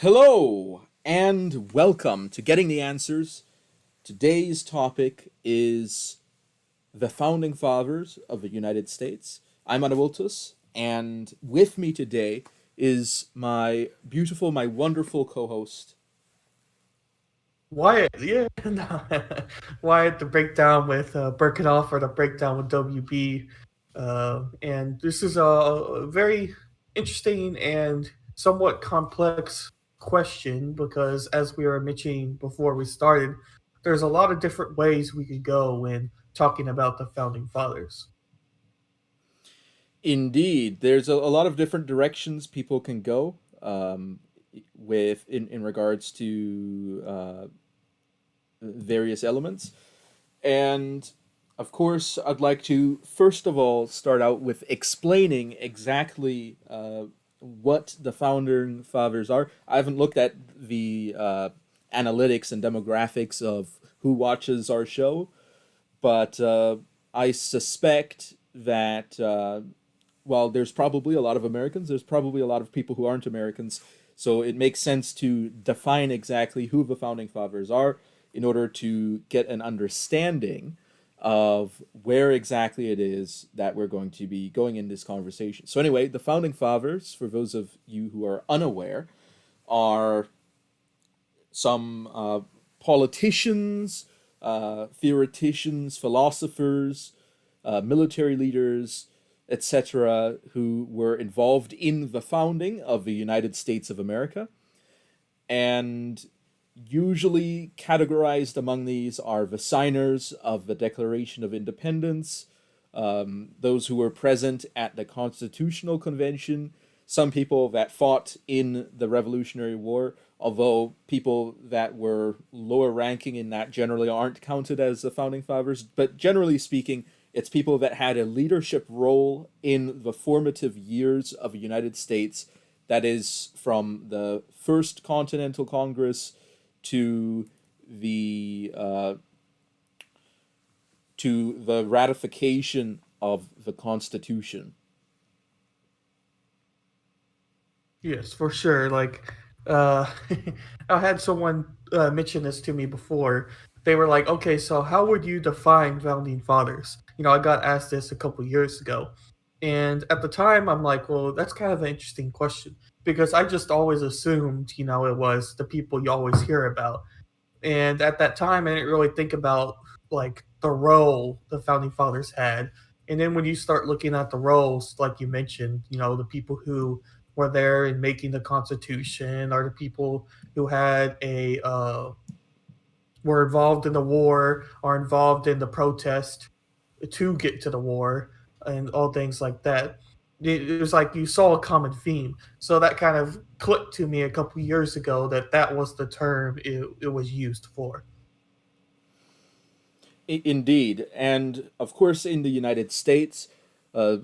Hello and welcome to Getting the Answers. Today's topic is the founding fathers of the United States. I'm Anavultus, and with me today is my wonderful co-host. Wyatt, yeah, no. Wyatt, the breakdown with Berckenhoff or the breakdown with WB. And this is a very interesting and somewhat complex question because, as we were mentioning before we started, there's a lot of different ways we could go when talking about the founding fathers. Indeed, there's a lot of different directions people can go in regards to various elements. And of course, I'd like to first of all start out with explaining exactly what the founding fathers are. I haven't looked at the analytics and demographics of who watches our show, but I suspect that while there's probably a lot of Americans, there's probably a lot of people who aren't Americans. So it makes sense to define exactly who the founding fathers are in order to get an understanding of where exactly it is that we're going to be going in this conversation. So, anyway, the founding fathers, for those of you who are unaware, are some politicians, theoreticians, philosophers, military leaders, etc., who were involved in the founding of the United States of America. And usually categorized among these are the signers of the Declaration of Independence, those who were present at the Constitutional Convention, some people that fought in the Revolutionary War, although people that were lower ranking in that generally aren't counted as the founding fathers. But generally speaking, it's people that had a leadership role in the formative years of the United States, that is, from the First Continental Congress to the uh, to the ratification of the Constitution. Yes, for sure. Uh, I had someone mention this to me before. They were like, "Okay, so how would you define founding fathers?" I got asked this a couple years ago, and at the time, I'm like, "Well, that's kind of an interesting question because I just always assumed, it was the people you always hear about." And at that time, I didn't really think about like the role the founding fathers had. And then when you start looking at the roles, like you mentioned, the people who were there in making the Constitution, or the people who had a were involved in the war, or involved in the protest to get to the war, and all things like that. It was like you saw a common theme. So that kind of clicked to me a couple years ago that that was the term it was used for. Indeed, and of course, in the United States, uh,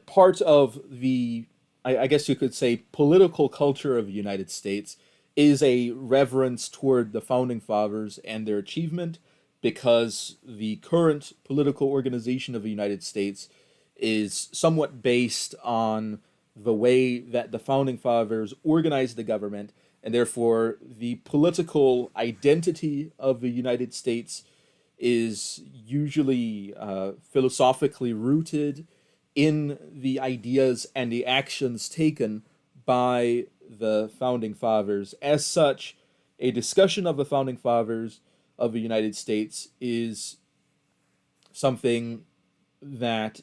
part of the, I guess you could say, political culture of the United States is a reverence toward the founding fathers and their achievement, because the current political organization of the United States is somewhat based on the way that the founding fathers organized the government, and therefore the political identity of the United States is usually philosophically rooted in the ideas and the actions taken by the founding fathers. As such, a discussion of the founding fathers of the United States is something that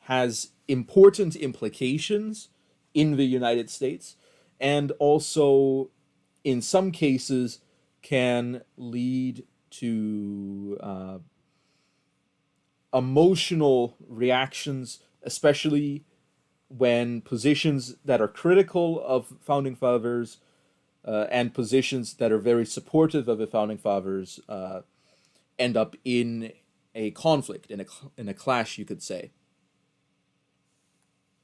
has important implications in the United States, and also, in some cases, can lead to emotional reactions, especially when positions that are critical of founding fathers and positions that are very supportive of the founding fathers end up in a conflict, in a clash, you could say.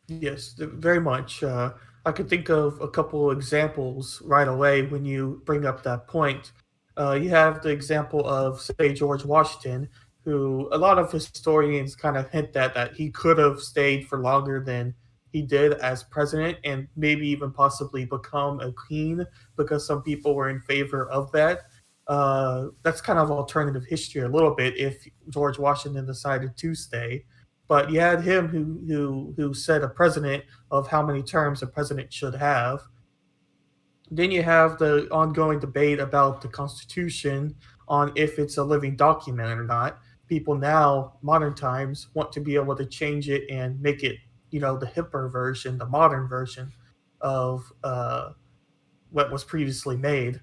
Yes, very much. I could think of a couple examples right away when you bring up that point. You have the example of, say, George Washington, who a lot of historians kind of hint at that he could have stayed for longer than he did as president and maybe even possibly become a queen because some people were in favor of that. That's kind of alternative history a little bit if George Washington decided to stay. But you had him who set a precedent of how many terms a president should have. Then you have the ongoing debate about the Constitution on if it's a living document or not. People now, modern times, want to be able to change it and make it, the hipper version, the modern version of what was previously made.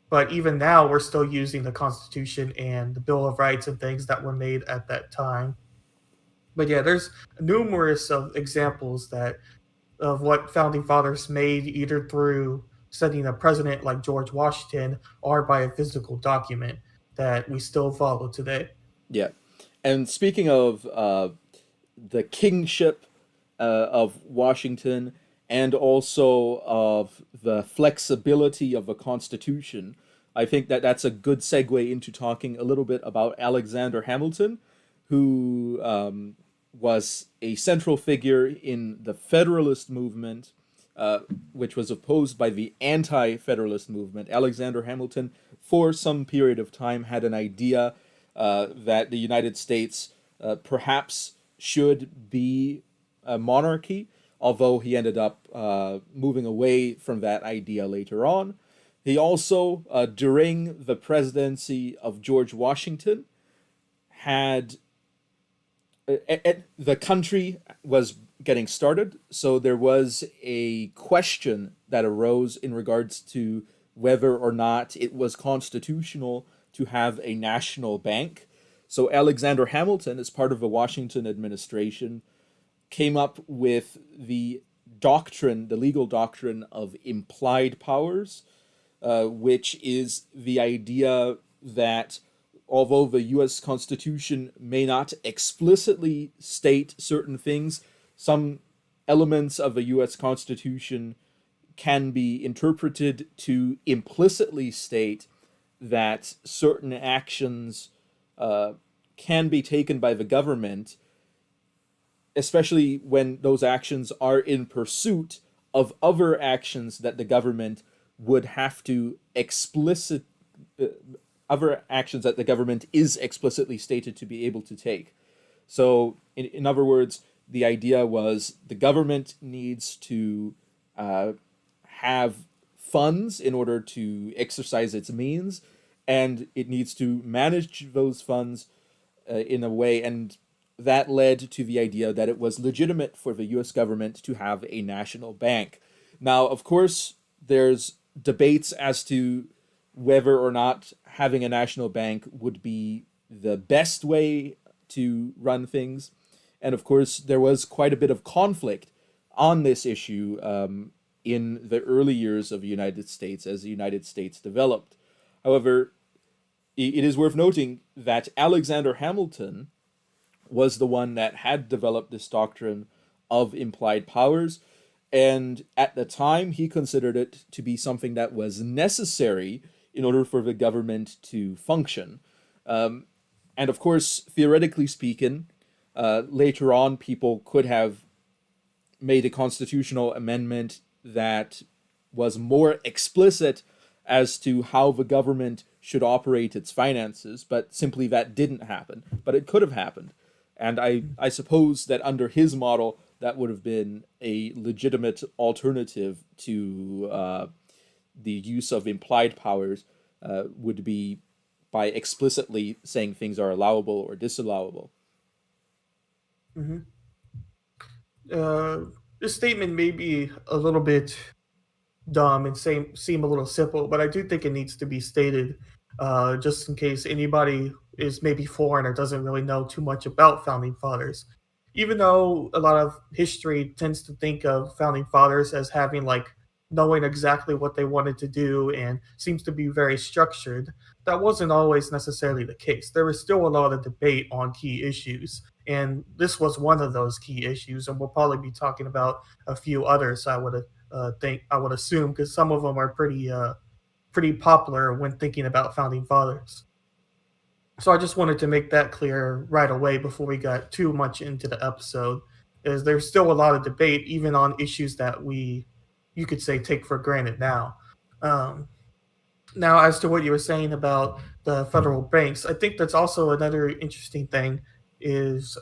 But even now, we're still using the Constitution and the Bill of Rights and things that were made at that time. But yeah, there's numerous of examples that of what founding fathers made either through setting a president like George Washington or by a physical document that we still follow today. Yeah. And speaking of the kingship of Washington and also of the flexibility of the Constitution, I think that that's a good segue into talking a little bit about Alexander Hamilton, who was a central figure in the Federalist movement, which was opposed by the anti Federalist movement. Alexander Hamilton, for some period of time, had an idea that the United States perhaps should be a monarchy, although he ended up moving away from that idea later on. He also, during the presidency of George Washington, had the country was getting started, so there was a question that arose in regards to whether or not it was constitutional to have a national bank. So Alexander Hamilton, as part of the Washington administration, came up with the doctrine, the legal doctrine of implied powers, which is the idea that although the US Constitution may not explicitly state certain things, some elements of the US Constitution can be interpreted to implicitly state that certain actions can be taken by the government, especially when those actions are in pursuit of other actions that the government would have to uh, other actions that the government is explicitly stated to be able to take. So, in other words, the idea was the government needs to uh, have funds in order to exercise its means, and it needs to manage those funds in a way, and that led to the idea that it was legitimate for the US government to have a national bank. Now, of course, there's debates as to whether or not having a national bank would be the best way to run things. And of course, there was quite a bit of conflict on this issue in the early years of the United States as the United States developed. However, it is worth noting that Alexander Hamilton was the one that had developed this doctrine of implied powers. And at the time, he considered it to be something that was necessary in order for the government to function. And of course, theoretically speaking, later on, people could have made a constitutional amendment that was more explicit as to how the government should operate its finances, but simply that didn't happen. But it could have happened. And I suppose that under his model, that would have been a legitimate alternative to the use of implied powers, would be by explicitly saying things are allowable or disallowable. Hmm. Uh, this statement may be a little bit dumb and seem a little simple, but I do think it needs to be stated just in case anybody is maybe foreign or doesn't really know too much about founding fathers. Even though a lot of history tends to think of founding fathers as having like knowing exactly what they wanted to do and seems to be very structured, that wasn't always necessarily the case. There was still a lot of debate on key issues, and this was one of those key issues. And we'll probably be talking about a few others. I would assume because some of them are pretty popular when thinking about founding fathers. So I just wanted to make that clear right away before we got too much into the episode. is there's still a lot of debate even on issues that you could say, take for granted now. Um, Now, as to what you were saying about the federal banks, I think that's also another interesting thing. Is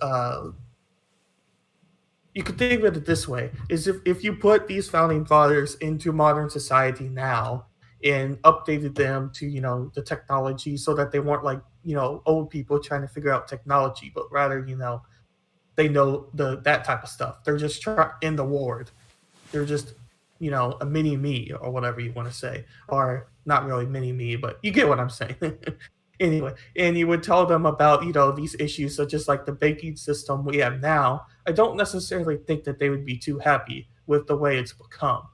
You could think of it this way: is if you put these founding fathers into modern society now and updated them to the technology, so that they weren't like old people trying to figure out technology, but rather they know that type of stuff. They're just in the ward. They're just a mini me, or whatever you want to say, or not really mini me, but you get what I'm saying. Anyway, and you would tell them about these issues, such as like the banking system we have now. I don't necessarily think that they would be too happy with the way it's become.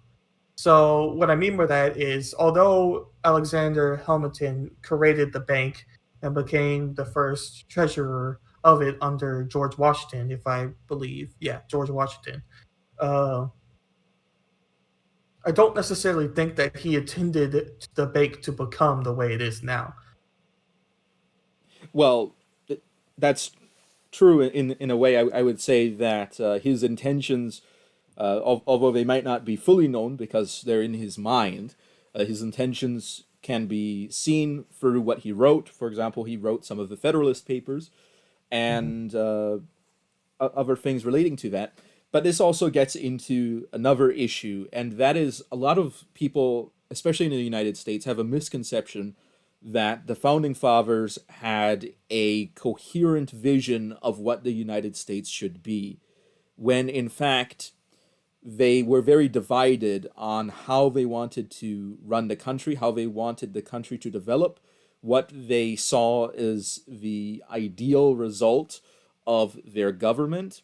So what I mean by that is, although Alexander Hamilton created the bank and became the first treasurer of it under George Washington, if I believe, yeah, George Washington, uh, I don't necessarily think that he intended the bank to become the way it is now. Well, that's true in a way. I would say that his intentions, although they might not be fully known because they're in his mind, his intentions can be seen through what he wrote. For example, he wrote some of the Federalist Papers Mhm. and other things relating to that. But this also gets into another issue, and that is a lot of people, especially in the United States, have a misconception that the founding fathers had a coherent vision of what the United States should be, when in fact they were very divided on how they wanted to run the country, how they wanted the country to develop, what they saw as the ideal result of their government.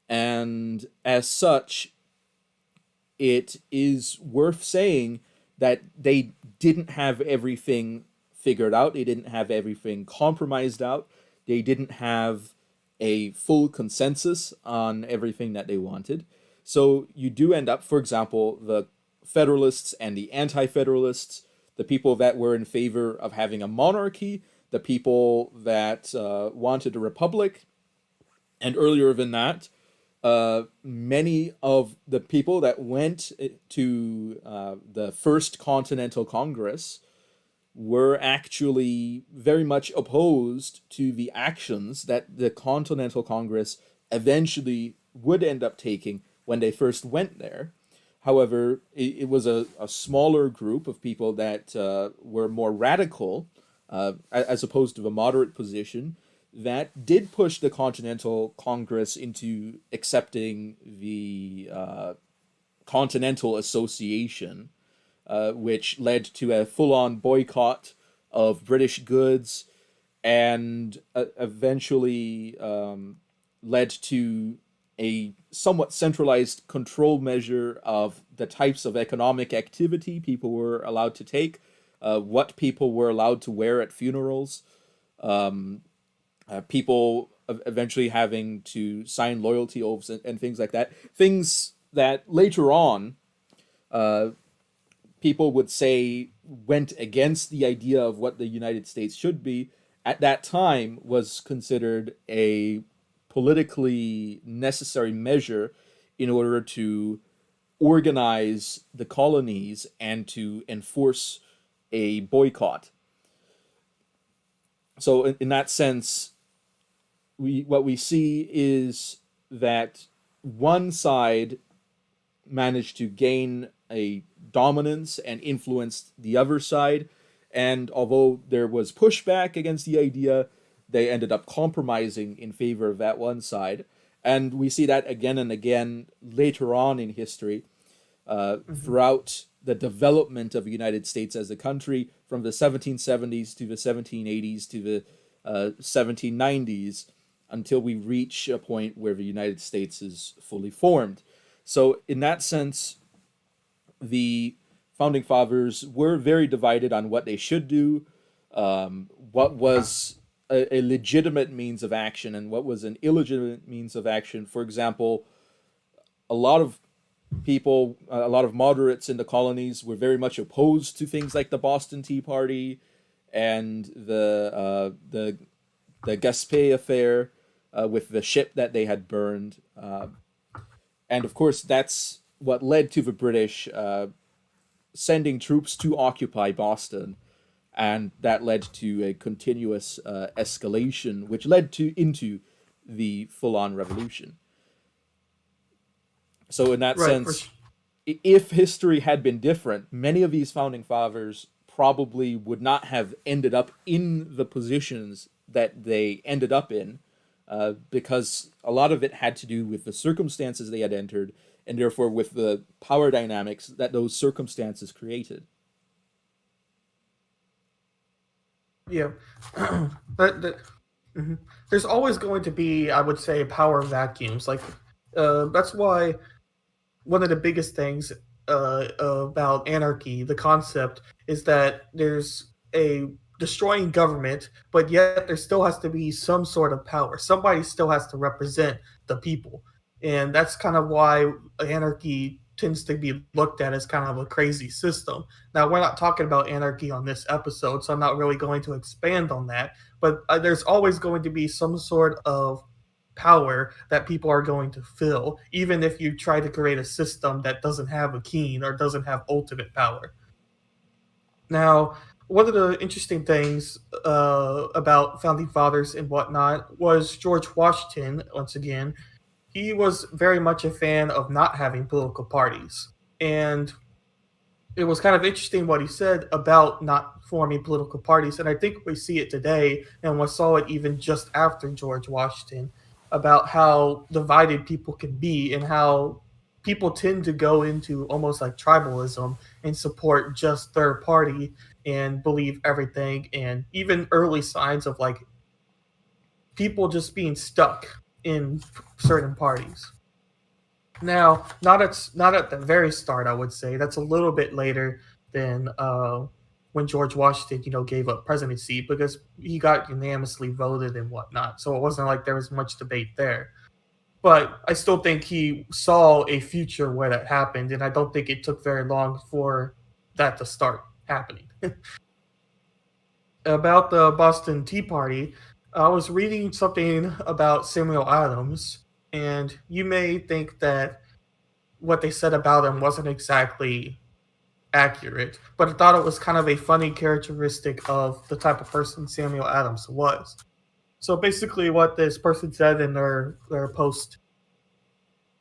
And as such, it is worth saying that they didn't have everything figured out. They didn't have everything compromised out. They didn't have a full consensus on everything that they wanted. So you do end up, for example, the Federalists and the Anti Federalists, the people that were in favor of having a monarchy, the people that wanted a republic, and earlier than that, many of the people that went to the First Continental Congress were actually very much opposed to the actions that the Continental Congress eventually would end up taking when they first went there. However, it was a smaller group of people that were more radical, as opposed to the moderate position, that did push the Continental Congress into accepting the Continental Association, which led to a full on boycott of British goods and eventually led to a somewhat centralized control measure of the types of economic activity people were allowed to take, what people were allowed to wear at funerals, people eventually having to sign loyalty oaths and things like that. Things that later on uh, people would say went against the idea of what the United States should be, at that time was considered a politically necessary measure in order to organize the colonies and to enforce a boycott. So in that sense, we what we see is that one side managed to gain a dominance and influence the other side. And although there was pushback against the idea, they ended up compromising in favor of that one side. And we see that again and again later on in history, Mhm. throughout the development of the United States as a country from the 1770s to the 1780s to the 1790s until we reach a point where the United States is fully formed. So, in that sense, the founding fathers were very divided on what they should do, what was a legitimate means of action, and what was an illegitimate means of action. For example, a lot of people, a lot of moderates in the colonies were very much opposed to things like the Boston Tea Party and the Gaspé affair with the ship that they had burned. And of course, that's what led to the British sending troops to occupy Boston, and that led to a continuous escalation, which led to into the full-on revolution. So, in that Right. sense, if history had been different, many of these founding fathers probably would not have ended up in the positions that they ended up in, because a lot of it had to do with the circumstances they had entered, and therefore with the power dynamics that those circumstances created. Yeah. that mhm. There's always going to be, I would say, power vacuums. Like, that's why one of the biggest things about anarchy, the concept, is that there's a destroying government, but yet there still has to be some sort of power. Somebody still has to represent the people. And that's kind of why anarchy tends to be looked at as kind of a crazy system. Now, we're not talking about anarchy on this episode, so I'm not really going to expand on that. But there's always going to be some sort of power that people are going to fill, even if you try to create a system that doesn't have a king or doesn't have ultimate power. Now, one of the interesting things about founding fathers and whatnot was George Washington, once again. He was very much a fan of not having political parties. And it was kind of interesting what he said about not forming political parties. And I think we see it today, and we saw it even just after George Washington, about how divided people can be and how people tend to go into almost like tribalism and support just their party and believe everything. And even early signs of like people just being stuck in certain parties. Now, not at the very start, I would say. That's a little bit later than when George Washington, gave up presidency because he got unanimously voted and whatnot. So it wasn't like there was much debate there. But I still think he saw a future where that happened, and I don't think it took very long for that to start happening. About the Boston Tea Party, I was reading something about Samuel Adams, and you may think that what they said about him wasn't exactly accurate, but I thought it was kind of a funny characteristic of the type of person Samuel Adams was. So basically, what this person said in their post,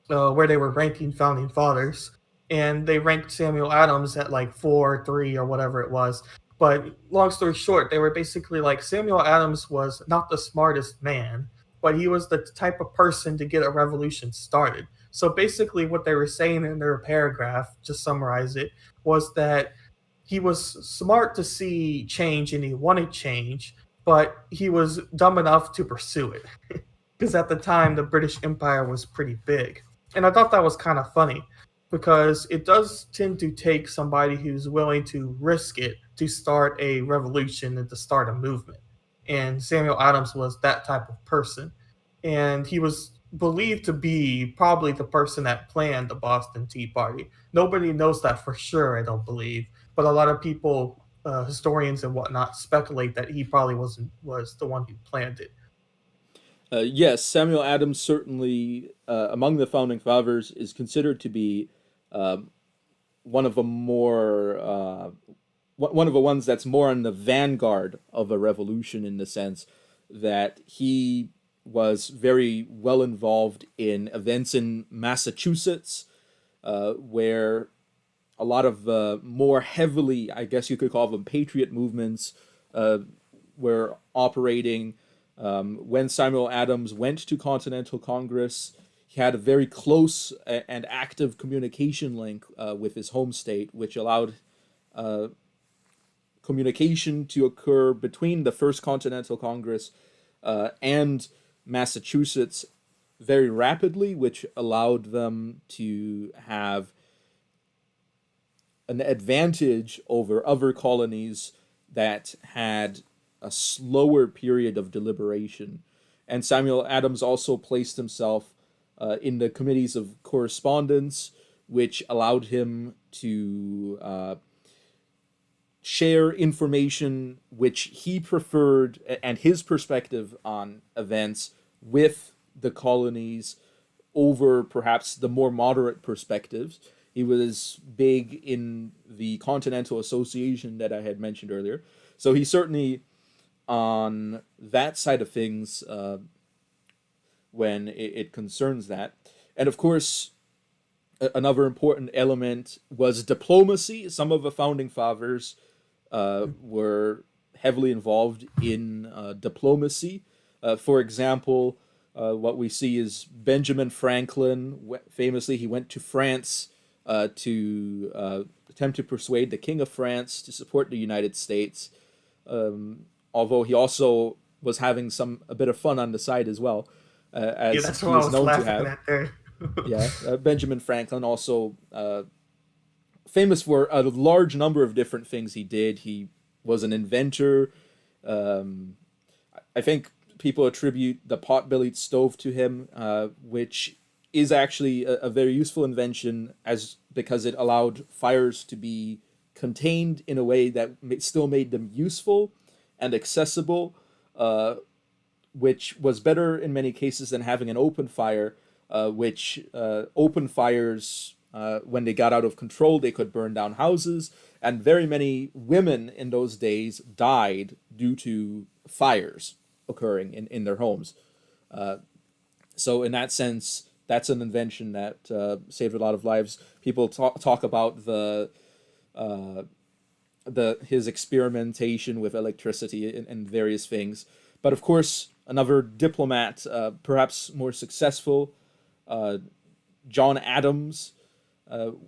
where they were ranking founding fathers, and they ranked Samuel Adams at like 4, 3, or whatever it was. But long story short, they were basically like Samuel Adams was not the smartest man, but he was the type of person to get a revolution started. So basically, what they were saying in their paragraph, just summarize it, was that he was smart to see change and he wanted change, but he was dumb enough to pursue it. Because at the time, the British Empire was pretty big. And I thought that was kind of funny because it does tend to take somebody who's willing to risk it to start a revolution and to start a movement. And Samuel Adams was that type of person. And he was believed to be probably the person that planned the Boston Tea Party. Nobody knows that for sure, I don't believe. But a lot of people, historians and whatnot, speculate that he probably was the one who planned it. Yes, Samuel Adams certainly, among the founding fathers, is considered to be um, one of the more one of the ones that's more on the vanguard of a revolution, in the sense that he was very well involved in events in Massachusetts, where a lot of more heavily, I guess you could call them, patriot movements were operating. When Samuel Adams went to Continental Congress, he had a very close and active communication link with his home state, which allowed uh, communication to occur between the First Continental Congress and Massachusetts very rapidly, which allowed them to have an advantage over other colonies that had a slower period of deliberation. And Samuel Adams also placed himself in the committees of correspondence, which allowed him to share information which he preferred and his perspective on events with the colonies over perhaps the more moderate perspectives. He was big in the Continental Association that I had mentioned earlier. So he's certainly on that side of things when it concerns that. And of course, another important element was diplomacy. Some of the founding fathers were heavily involved in diplomacy. For example, what we see is Benjamin Franklin. Famously, he went to France to attempt to persuade the King of France to support the United States. Although he also was having a bit of fun on the side as well, Yeah, as that's what he I is was known to laughing have. at there. Yeah, Benjamin Franklin also famous for a large number of different things he did. He was an inventor. Um, I think people attribute the pot-bellied stove to him, which is actually a very useful invention as because it allowed fires to be contained in a way that still made them useful and accessible, which was better in many cases than having an open fire, which open fires, when they got out of control, they could burn down houses. And very many women in those days died due to fires occurring in their homes. So, in that sense, that's an invention that saved a lot of lives. People talk about his experimentation with electricity and various things. But of course, another diplomat, perhaps more successful, uh, John Adams.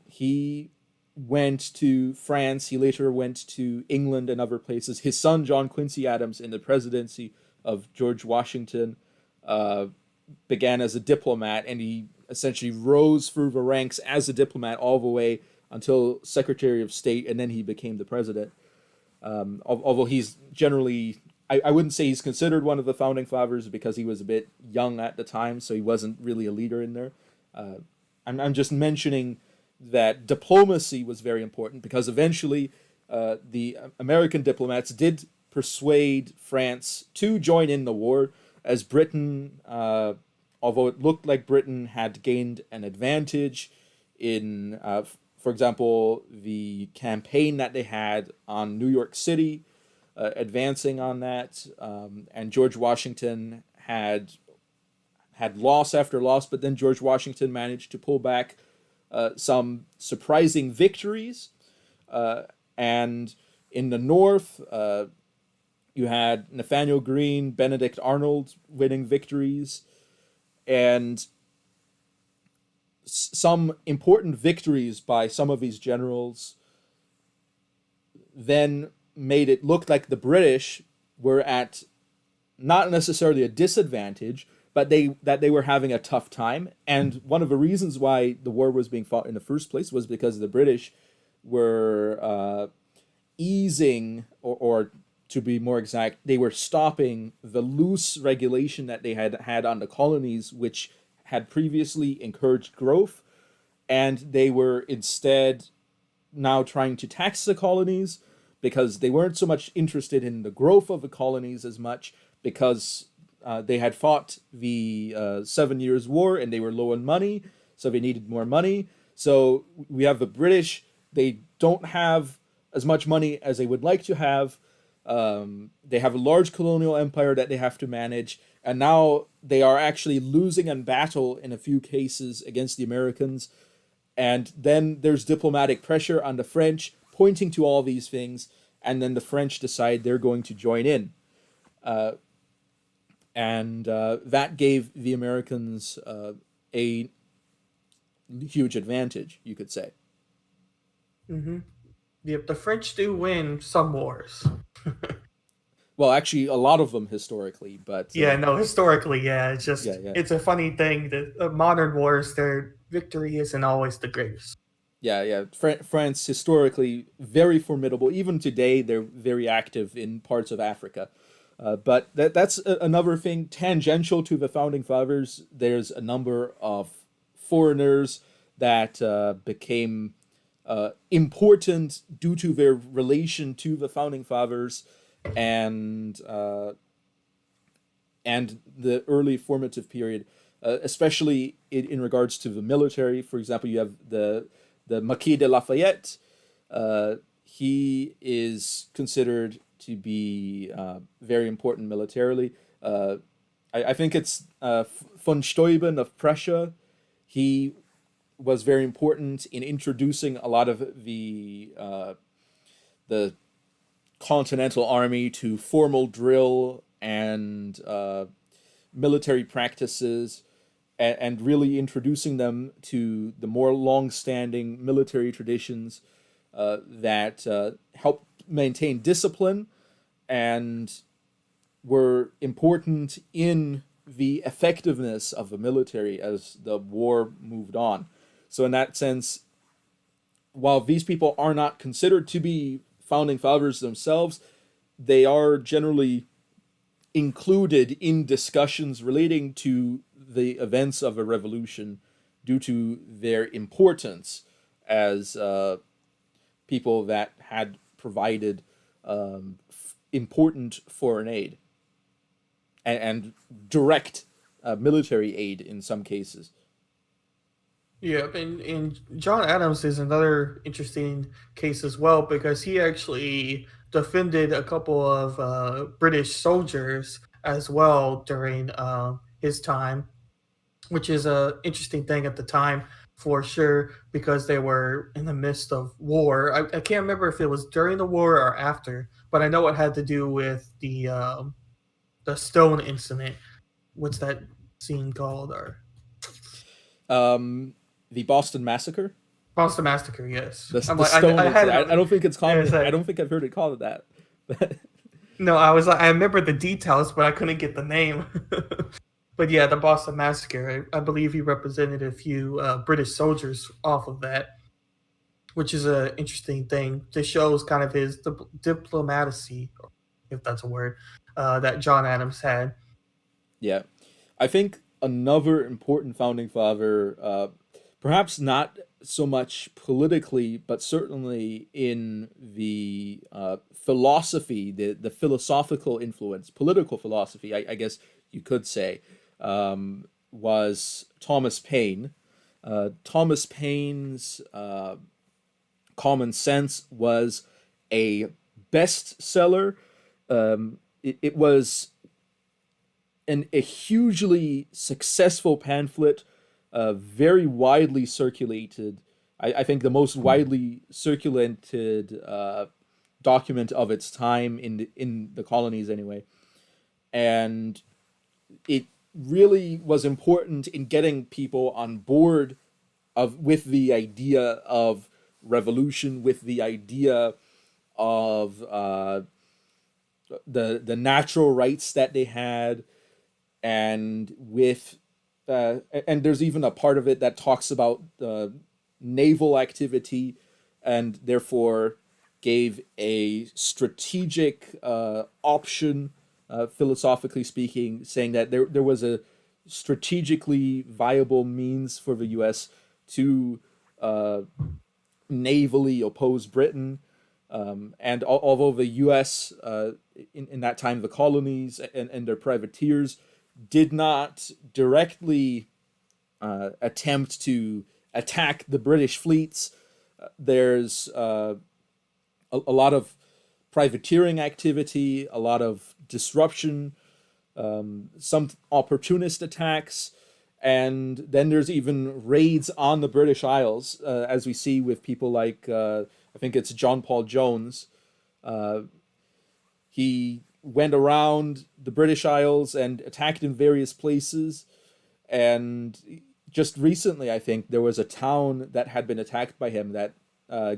He went to France. He later went to England and other places. His son, John Quincy Adams, in the presidency of George Washington, uh, began as a diplomat, and he essentially rose through the ranks as a diplomat all the way until Secretary of State, and then he became the president. Although he's generally, I wouldn't say he's considered one of the founding fathers because he was a bit young at the time, so he wasn't really a leader in there. I'm just mentioning that diplomacy was very important because eventually the American diplomats did persuade France to join in the war, as Britain, although it looked like Britain had gained an advantage in, for example, the campaign that they had on New York City, advancing on that, and George Washington had loss after loss, but then George Washington managed to pull back some surprising victories. And in the North, you had Nathaniel Greene, Benedict Arnold winning victories, and some important victories by some of these generals then made it look like the British were at not necessarily a disadvantage, but they were having a tough time. And one of the reasons why the war was being fought in the first place was because the British were easing, or to be more exact, they were stopping the loose regulation that they had on the colonies, which had previously encouraged growth, and they were instead now trying to tax the colonies because they weren't so much interested in the growth of the colonies as much because they had fought the 7 Years' War and they were low on money, so they needed more money. So we have the British, they don't have as much money as they would like to have. They have a large colonial empire that they have to manage, and now they are actually losing in battle in a few cases against the Americans. And then there's diplomatic pressure on the French, pointing to all these things, and then the French decide they're going to join in. And that gave the Americans a huge advantage, you could say. Hmm. Yep, the French do win some wars. Well, actually, a lot of them historically, but Yeah, no, historically, yeah, it's yeah, just yeah. it's a funny thing that modern wars, their victory isn't always the greatest. Yeah, yeah. France historically very formidable. Even today, they're very active in parts of Africa. But that's another thing tangential to the founding fathers. There's a number of foreigners that became important due to their relation to the founding fathers, and and the early formative period. especially in regards to the military. For example, you have the Marquis de Lafayette. He is considered to be very important militarily. I think it's von Steuben of Prussia. He was very important in introducing a lot of the Continental Army to formal drill and military practices, and really introducing them to the more long-standing military traditions that help maintain discipline and were important in the effectiveness of the military as the war moved on. So in that sense, while these people are not considered to be founding fathers themselves, they are generally included in discussions relating to the events of a revolution due to their importance as people that had provided important foreign aid and direct military aid in some cases. Yeah, and John Adams is another interesting case as well because he actually defended a couple of British soldiers as well during his time, which is a interesting thing at the time for sure because they were in the midst of war. I can't remember if it was during the war or after, but I know it had to do with the stone incident. What's that scene called? Or Um, the Boston Massacre, Boston Massacre? Yes. I'm the like stone I had it incident. I on. don't think it's Yeah, it's common. I like, don't think I've heard it called that. But no, I was like I remember the details, but I couldn't get the name. But yeah, the Boston Massacre. I believe he represented a few British soldiers off of that, which is an interesting thing. This shows kind of his diplomacy, if that's a word, that John Adams had. yeah, I think another important founding father, perhaps not so much politically, but certainly in the philosophy, the philosophical influence, political philosophy, I guess you could say, was Thomas Paine. Thomas Paine's Common Sense was a bestseller. It was a hugely successful pamphlet, very widely circulated. I think the most widely circulated document of its time in the colonies, anyway. And it really was important in getting people on board of with the idea of revolution, with the idea of the natural rights that they had, and with and there's even a part of it that talks about naval activity, and therefore gave a strategic option, philosophically speaking, saying that there was a strategically viable means for the U.S. to navally oppose Britain. And although the U.S. In that time, the colonies and their privateers did not directly attempt to attack the British fleets, there's a lot of privateering activity, a lot of disruption, some opportunist attacks, and then there's even raids on the British Isles, as we see with people like I think it's John Paul Jones. He went around the British Isles and attacked in various places. And just recently, I think there was a town that had been attacked by him that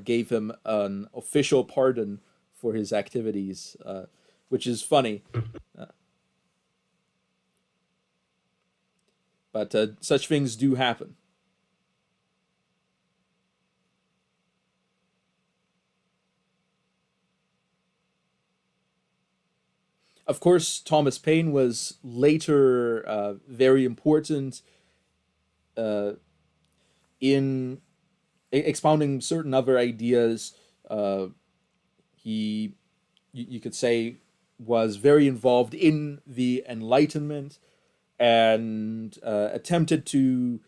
gave him an official pardon for his activities, which is funny. Uh, but such things do happen. Of course, Thomas Paine was later very important uh, in expounding certain other ideas. Uh, he, you could say, was very involved in the Enlightenment, and attempted to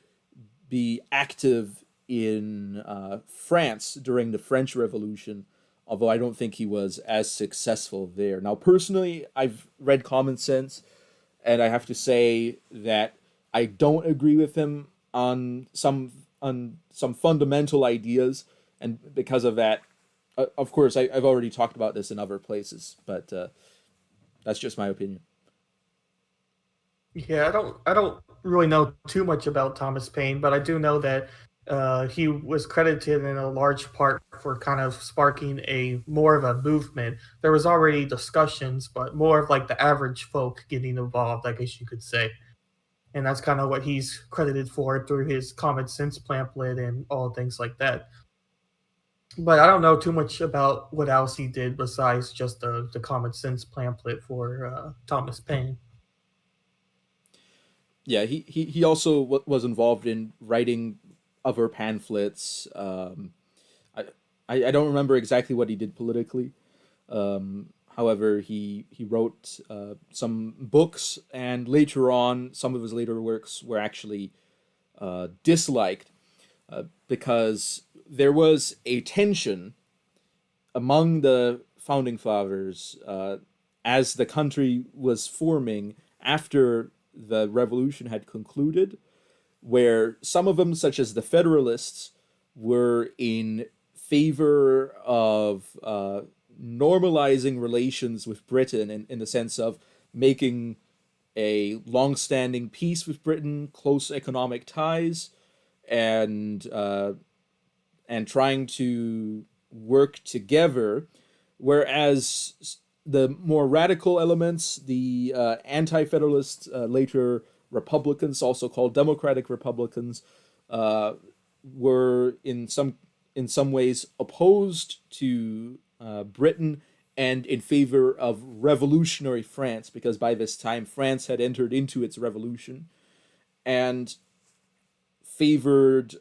be active in France during the French Revolution, although I don't think he was as successful there. Now, personally, I've read Common Sense, and I have to say that I don't agree with him on some fundamental ideas, and because of that, of course, I've already talked about this in other places, but that's just my opinion. Yeah, I don't really know too much about Thomas Paine, but I do know that he was credited in a large part for kind of sparking a more of a movement. There was already discussions, but more of like the average folk getting involved, I guess you could say. And that's kind of what he's credited for through his common sense pamphlet and all things like that. But I don't know too much about what else he did besides just the common sense pamphlet for Thomas Paine. Yeah, he also was involved in writing other pamphlets. I, I don't remember exactly what he did politically. However, he wrote some books, and later on, some of his later works were actually disliked because there was a tension among the founding fathers as the country was forming after the revolution had concluded, where some of them, such as the Federalists, were in favor of normalizing relations with Britain in the sense of making a long-standing peace with Britain, close economic ties, and trying to work together, whereas the more radical elements, the anti-federalists, later Republicans, also called Democratic Republicans, uh, were in some ways opposed to Britain and in favor of revolutionary France, because by this time France had entered into its revolution and favored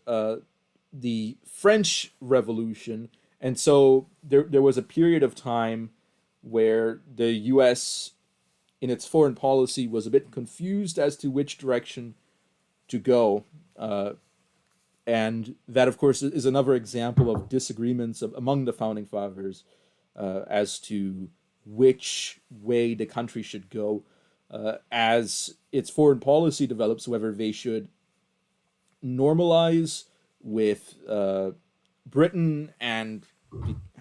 the French Revolution. And so there was a period of time where the US, in its foreign policy, was a bit confused as to which direction to go. And that, of course, is another example of disagreements among the founding fathers as to which way the country should go as its foreign policy develops, whether they should normalize with Britain and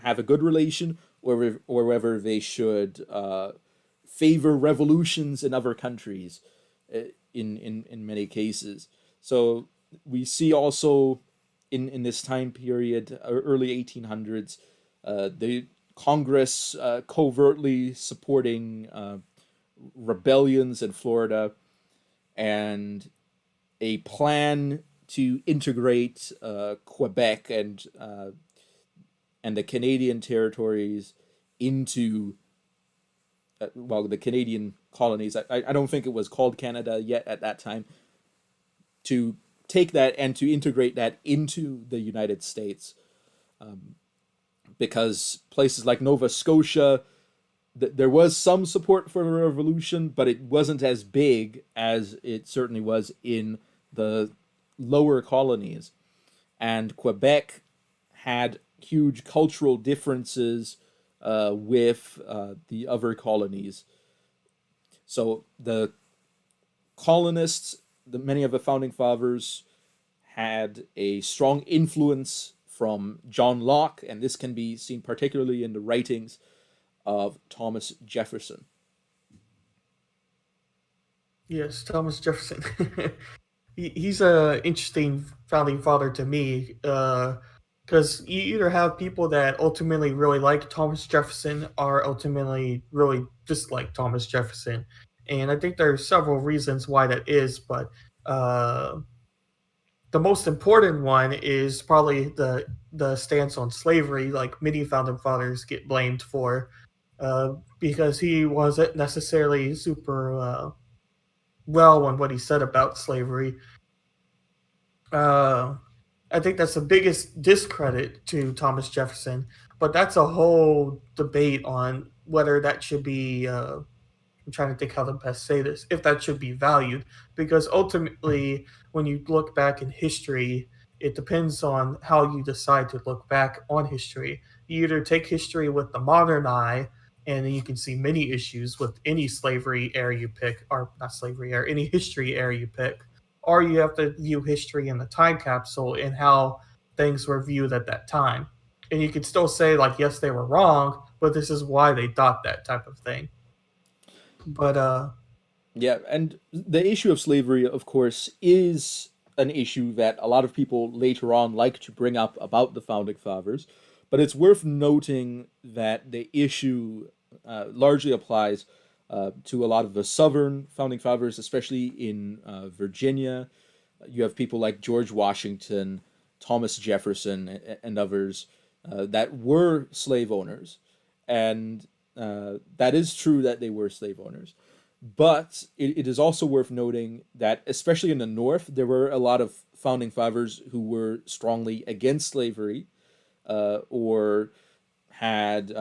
have a good relation, or whether they should favor revolutions in other countries in many cases. So we see also in this time period, early 1800s, the Congress covertly supporting rebellions in Florida and a plan to integrate Quebec and the Canadian territories into well, the Canadian colonies. I don't think it was called Canada yet at that time, to take that and to integrate that into the United States, because places like Nova Scotia, there was some support for the revolution, but it wasn't as big as it certainly was in the lower colonies. And Quebec had huge cultural differences with the other colonies. So the colonists, many of the founding fathers, had a strong influence from John Locke, and this can be seen particularly in the writings of Thomas Jefferson. Yes, Thomas Jefferson. He's a interesting founding father to me because you either have people that ultimately really like Thomas Jefferson or ultimately really dislike Thomas Jefferson, and I think there are several reasons why that is, but uh, the most important one is probably the stance on slavery. Like many founding fathers get blamed for, because he wasn't necessarily super well on what he said about slavery. Uh, I think that's the biggest discredit to Thomas Jefferson, but that's a whole debate on whether that should be I'm trying to think how to best say this, if that should be valued, because ultimately, when you look back in history, it depends on how you decide to look back on history. You either take history with the modern eye, and then you can see many issues with any slavery era you pick, or not slavery era, any history era you pick, or you have to view history in the time capsule and how things were viewed at that time. And you could still say, like, yes, they were wrong, but this is why they thought that type of thing. But Yeah, and the issue of slavery, of course, is an issue that a lot of people later on like to bring up about the founding fathers. But it's worth noting that the issue largely applies to a lot of the southern founding fathers, especially in Virginia. You have people like George Washington, Thomas Jefferson, and others that were slave owners. And that is true that they were slave owners. But it is also worth noting that, especially in the North, there were a lot of founding fathers who were strongly against slavery or had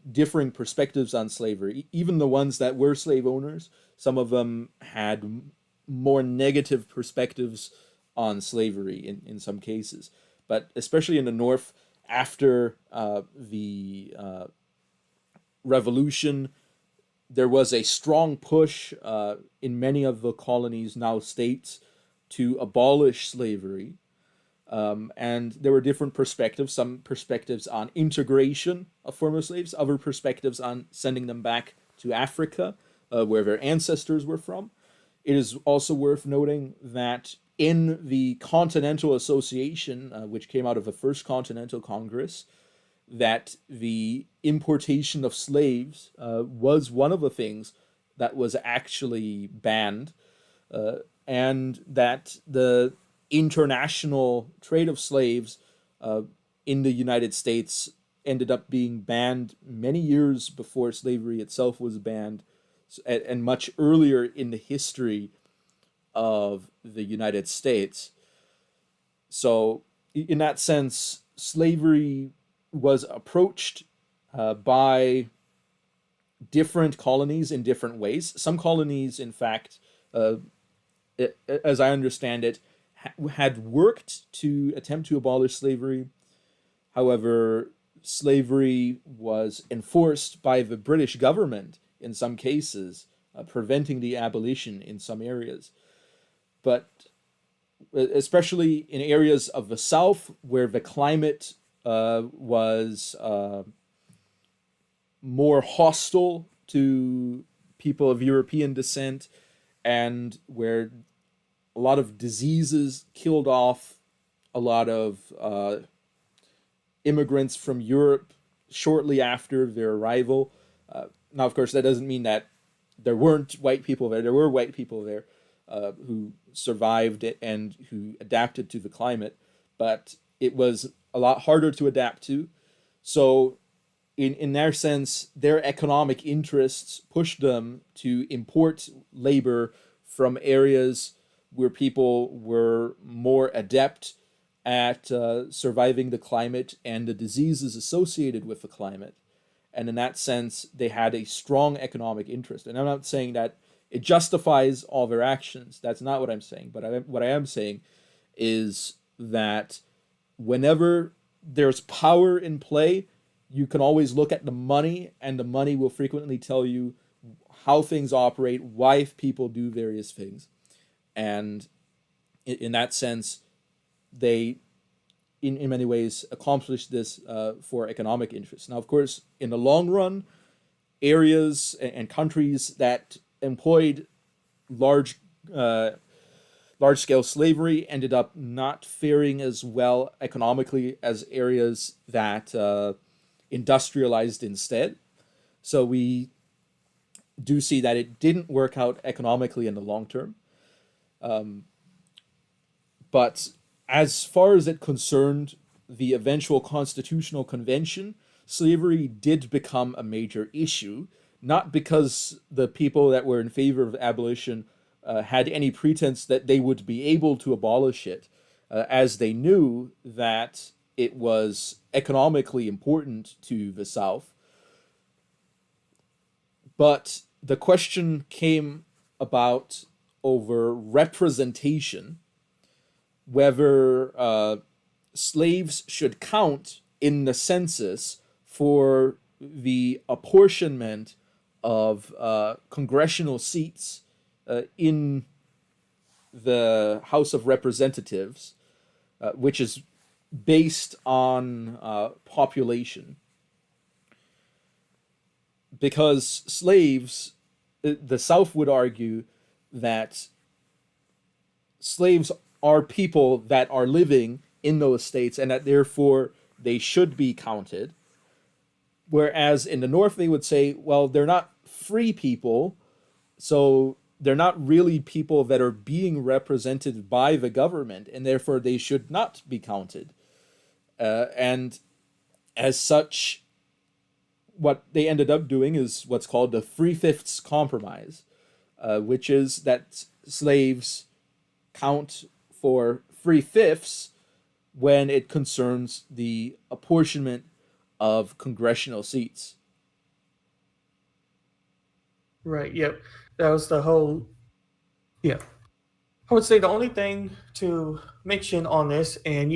differing perspectives on slavery. Even the ones that were slave owners, some of them had more negative perspectives on slavery in some cases. But especially in the North, after the Revolution, there was a strong push in many of the colonies, now states, to abolish slavery. And there were different perspectives, some perspectives on integration of former slaves, other perspectives on sending them back to Africa, where their ancestors were from. It is also worth noting that in the Continental Association, which came out of the First Continental Congress, that the importation of slaves was one of the things that was actually banned, and that the international trade of slaves in the United States ended up being banned many years before slavery itself was banned, and much earlier in the history of the United States. So, in that sense, slavery was approached by different colonies in different ways. Some colonies, in fact, as I understand it, had worked to attempt to abolish slavery. However, slavery was enforced by the British government in some cases, preventing the abolition in some areas. But especially in areas of the South where the climate was more hostile to people of European descent, and where a lot of diseases killed off a lot of immigrants from Europe shortly after their arrival. Now, of course, that doesn't mean that there weren't white people there. There were white people there who survived it and who adapted to the climate, but it was a lot harder to adapt to. So, in their sense, their economic interests pushed them to import labor from areas where people were more adept at surviving the climate and the diseases associated with the climate. And in that sense, they had a strong economic interest. And I'm not saying that it justifies all their actions. That's not what I'm saying. But what I am saying is that whenever there's power in play, you can always look at the money, and the money will frequently tell you how things operate, why people do various things. And in that sense, they, in many ways, accomplish this for economic interests. Now, of course, in the long run, areas and countries that employed large large scale slavery ended up not faring as well economically as areas that industrialized instead. So we do see that it didn't work out economically in the long term. But as far as it concerned the eventual constitutional convention, slavery did become a major issue, not because the people that were in favor of abolition had any pretense that they would be able to abolish it, as they knew that it was economically important to the South, but the question came about over representation, whether slaves should count in the census for the apportionment of congressional seats in the House of Representatives, which is based on population. Because slaves, the South would argue that slaves are people that are living in those states and that therefore they should be counted. Whereas in the North, they would say, well, they're not free people, so they're not really people that are being represented by the government, and therefore they should not be counted. And as such, what they ended up doing is what's called the Three-Fifths Compromise, which is that slaves count for three-fifths when it concerns the apportionment of congressional seats. Right. Yep. That was the whole. Yeah. I would say the only thing to mention on this, and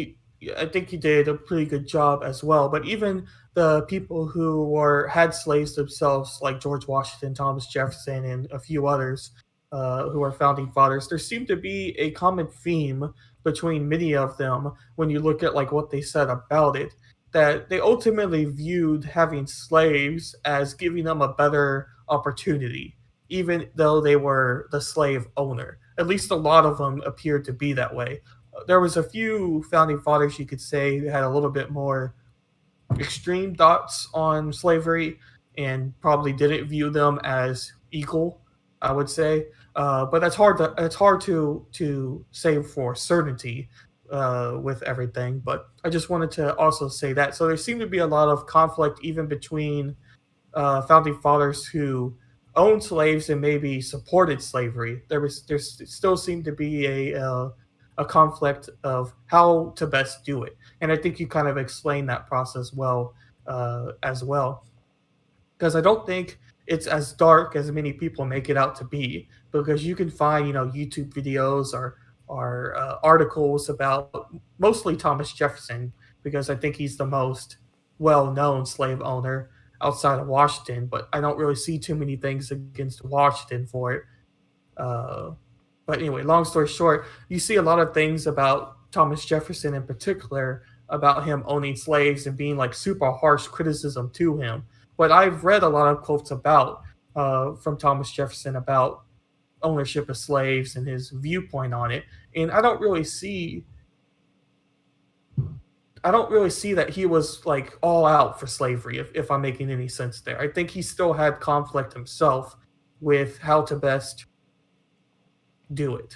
I think you did a pretty good job as well. But even the people who were had slaves themselves, like George Washington, Thomas Jefferson, and a few others who are founding fathers, there seemed to be a common theme between many of them when you look at like what they said about it. That they ultimately viewed having slaves as giving them a better opportunity, even though they were the slave owner. At least a lot of them appeared to be that way. There was a few founding fathers you could say that had a little bit more extreme thoughts on slavery and probably didn't view them as equal. I would say, but that's hard. It's hard to say for certainty with everything. But I just wanted to also say that. So there seemed to be a lot of conflict even between founding fathers who owned slaves and maybe supported slavery. There still seemed to be a conflict of how to best do it, and I think you kind of explained that process well as well. Because I don't think it's as dark as many people make it out to be. Because you can find YouTube videos or articles about mostly Thomas Jefferson, because I think he's the most well known slave owner outside of Washington. But I don't really see too many things against Washington for it. Uh, but anyway, long story short, you see a lot of things about Thomas Jefferson in particular about him owning slaves and being like super harsh criticism to him. But I've read a lot of quotes about from Thomas Jefferson about ownership of slaves and his viewpoint on it, and I don't really see that he was like all out for slavery. If I'm making any sense there, I think he still had conflict himself with how to best do it.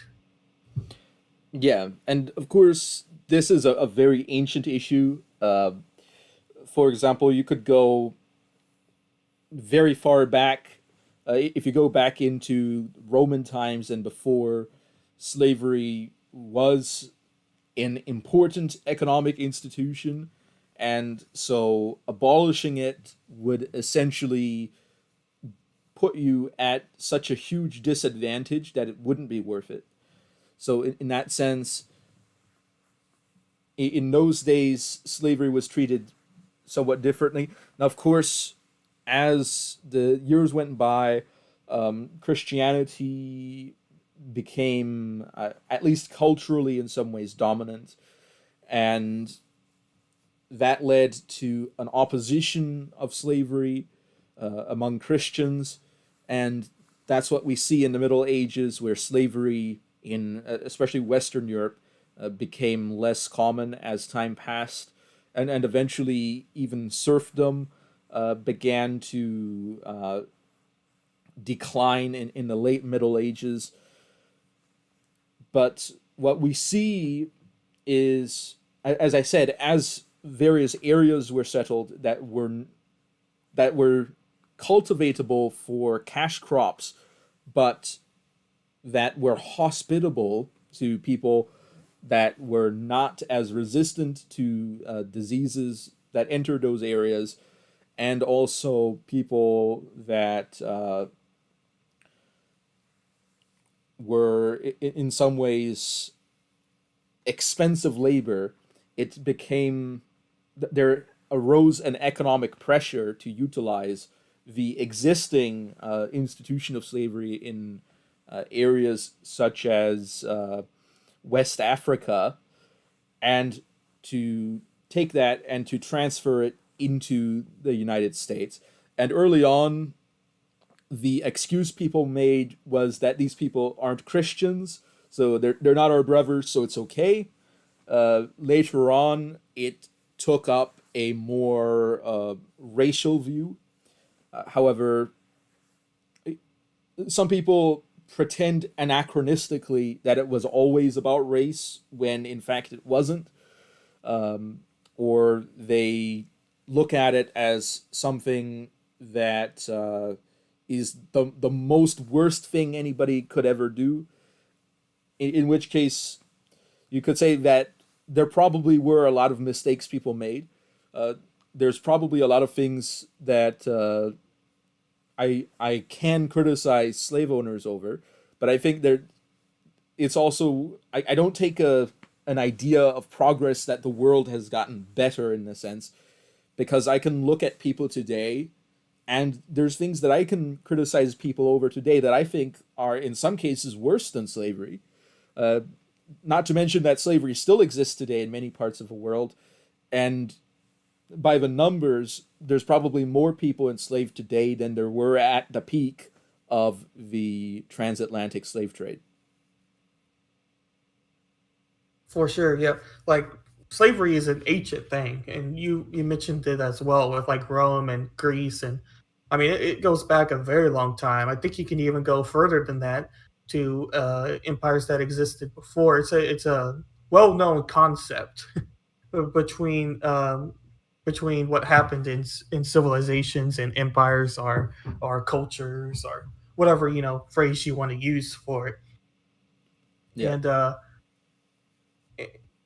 Yeah, and of course, this is a very ancient issue. For example, you could go very far back. If you go back into Roman times and before, slavery was an important economic institution, and so abolishing it would essentially put you at such a huge disadvantage that it wouldn't be worth it. So, in that sense, in those days, slavery was treated somewhat differently. Now, of course, as the years went by, Christianity became, at least culturally, in some ways, dominant, and that led to an opposition of slavery among Christians, and that's what we see in the Middle Ages, where slavery in especially Western Europe became less common as time passed, and eventually even serfdom began to decline in the late Middle Ages. But what we see is, as I said, as various areas were settled that were cultivatable for cash crops, but that were hospitable to people that were not as resistant to diseases that entered those areas, and also people that were in some ways expensive labor, it became there arose an economic pressure to utilize the existing institution of slavery in areas such as West Africa, and to take that and to transfer it into the United States. And early on, the excuse people made was that these people aren't Christians, so they're not our brothers, so it's okay. Later on, it took up a more racial view. However, some people pretend anachronistically that it was always about race when in fact it wasn't, or they look at it as something that is the most worst thing anybody could ever do. In which case, you could say that there probably were a lot of mistakes people made. Uh, there's probably a lot of things that I can criticize slave owners over, but I think there it's also I don't take a an idea of progress that the world has gotten better in a sense, because I can look at people today and there's things that I can criticize people over today that I think are in some cases worse than slavery. Uh, Not to mention that slavery still exists today in many parts of the world, and by the numbers, there's probably more people enslaved today than there were at the peak of the transatlantic slave trade. For sure, yeah. Like slavery is an ancient thing, and you mentioned it as well with like Rome and Greece, and I mean it goes back a very long time. I think you can even go further than that to empires that existed before. It's a well known concept between between what happened in civilizations and empires or cultures or whatever phrase you want to use for it. Yeah. And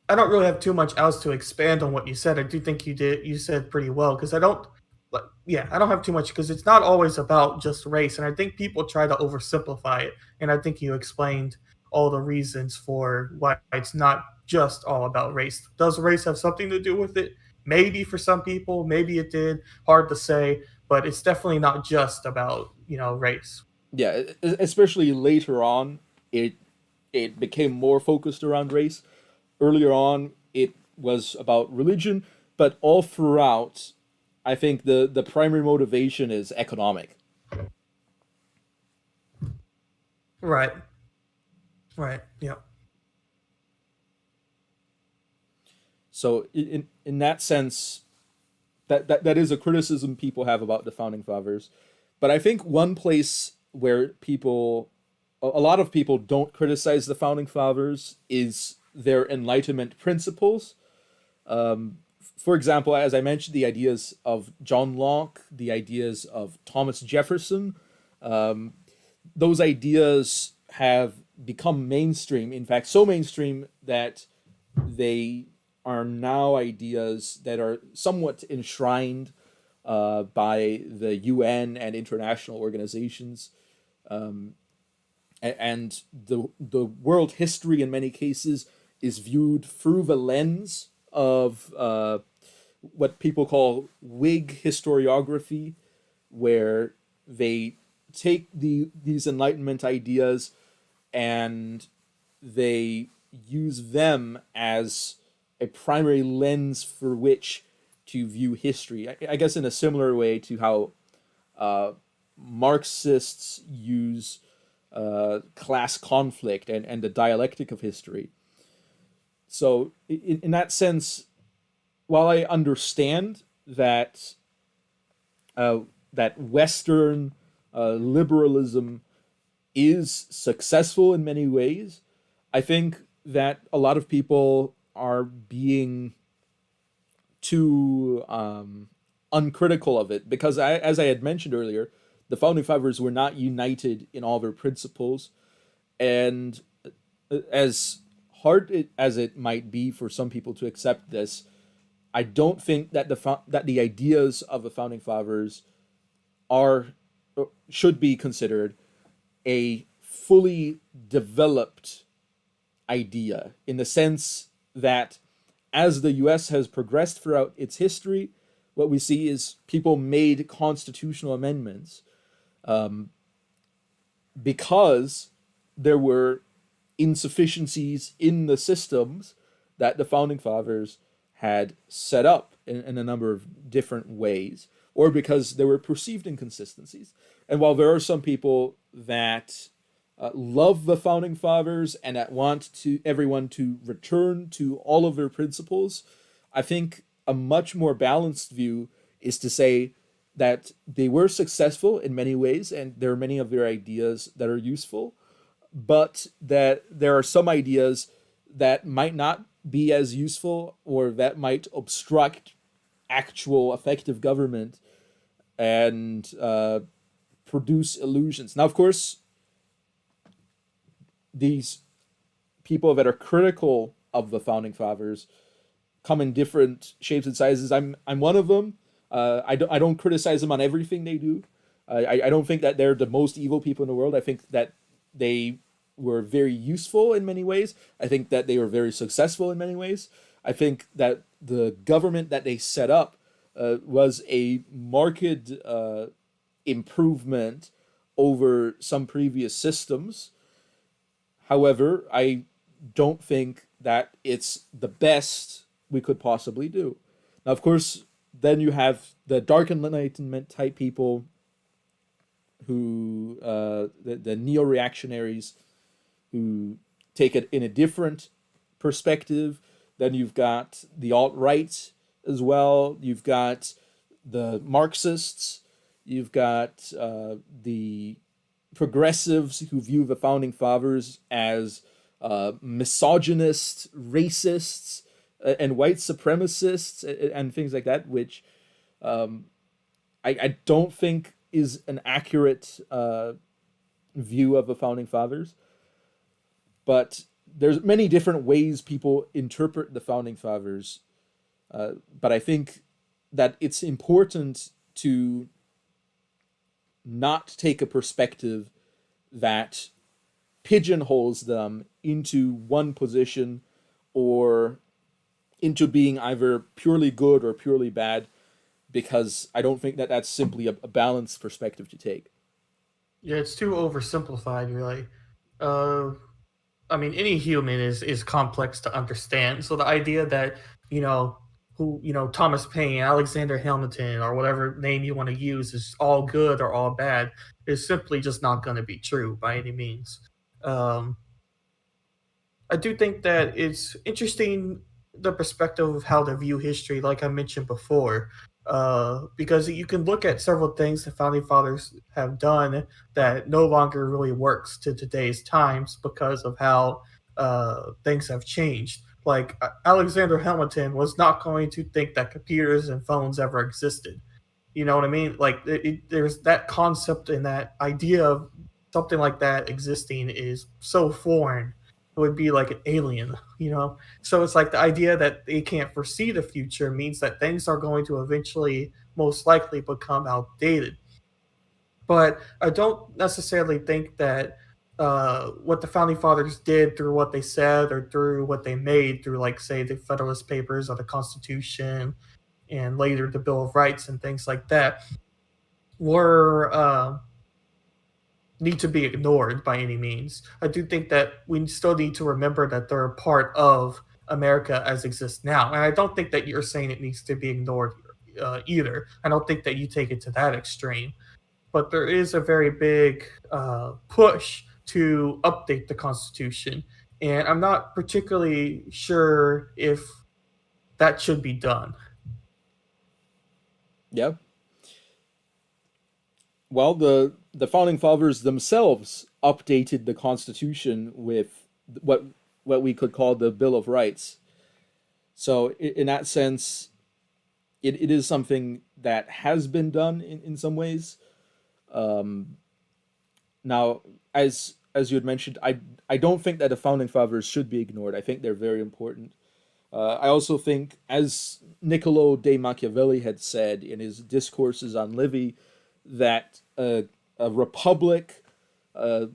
I don't really have too much else to expand on what you said. I do think you said pretty well because I don't like yeah, I don't have too much because it's not always about just race, and I think people try to oversimplify it. And I think you explained all the reasons for why it's not just all about race. Does race have something to do with it? Maybe for some people, maybe it did. Hard to say, but it's definitely not just about race. Yeah, especially later on, it it became more focused around race. Earlier on, it was about religion, but all throughout, I think the primary motivation is economic. Right. Right. Yeah. So in that sense, that is a criticism people have about the founding fathers. But I think one place where people a lot of people don't criticize the founding fathers is their enlightenment principles. For example, as I mentioned, the ideas of John Locke, the ideas of Thomas Jefferson, um, those ideas have become mainstream. In fact, so mainstream that they are now ideas that are somewhat enshrined by the UN and international organizations. Um, and the world history in many cases is viewed through the lens of what people call Whig historiography, where they take these Enlightenment ideas and they use them as a primary lens for which to view history. I guess in a similar way to how uh, Marxists use class conflict and the dialectic of history. So, in that sense, while I understand uh, that Western liberalism is successful in many ways, I think that a lot of people are being too uncritical of it because, as I had mentioned earlier, the founding fathers were not united in all their principles, and as hard as it might be for some people to accept this, I don't think that the ideas of the founding fathers are should be considered a fully developed idea in the sense that as the US has progressed throughout its history, what we see is people made constitutional amendments because there were insufficiencies in the systems that the founding fathers had set up in a number of different ways, or because there were perceived inconsistencies. And while there are some people that love the founding fathers and that want to everyone to return to all of their principles, I think a much more balanced view is to say that they were successful in many ways and there are many of their ideas that are useful, but that there are some ideas that might not be as useful or that might obstruct actual effective government and produce illusions. Now, of course, these people that are critical of the founding fathers come in different shapes and sizes. I'm one of them. I don't criticize them on everything they do. I don't think that they're the most evil people in the world. I think that they were very useful in many ways. I think that they were very successful in many ways. I think that the government that they set up was a marked improvement over some previous systems. However, I don't think that it's the best we could possibly do. Now, of course, then you have the Dark Enlightenment type people who, the neo-reactionaries who take it in a different perspective. Then you've got the alt-right as well. You've got the Marxists. You've got the progressives who view the founding fathers as misogynist, racists, and white supremacists and things like that, which I don't think is an accurate view of the founding fathers. But there's many different ways people interpret the founding fathers. But I think that it's important to not take a perspective that pigeonholes them into one position or into being either purely good or purely bad, because I don't think that that's simply a balanced perspective to take. Yeah, it's too oversimplified, really. Uh, I mean, any human is complex to understand. So the idea that you know Thomas Paine, Alexander Hamilton, or whatever name you want to use is all good or all bad is simply just not going to be true by any means. Um, I do think that it's interesting the perspective of how to view history, like I mentioned before, because you can look at several things the founding fathers have done that no longer really works to today's times because of how things have changed. Like Alexander Hamilton was not going to think that computers and phones ever existed. You know what I mean? Like there's that concept and that idea of something like that existing is so foreign. It would be like an alien, you know? So it's like the idea that they can't foresee the future means that things are going to eventually most likely become outdated. But I don't necessarily think that what the founding fathers did through what they said or through what they made through, like, say, the Federalist Papers or the Constitution and later the Bill of Rights and things like that were need to be ignored by any means. I do think that we still need to remember that they're a part of America as exists now. And I don't think that you're saying it needs to be ignored either. I don't think that you take it to that extreme. But there is a very big push to update the Constitution. And I'm not particularly sure if that should be done. Yeah. Well, the founding fathers themselves updated the Constitution with what we could call the Bill of Rights. So in that sense, it is something that has been done in some ways. Um, Now, as you had mentioned, I don't think that the founding fathers should be ignored. I think they're very important. I also think, as Niccolo de Machiavelli had said in his discourses on Livy, that a republic uh,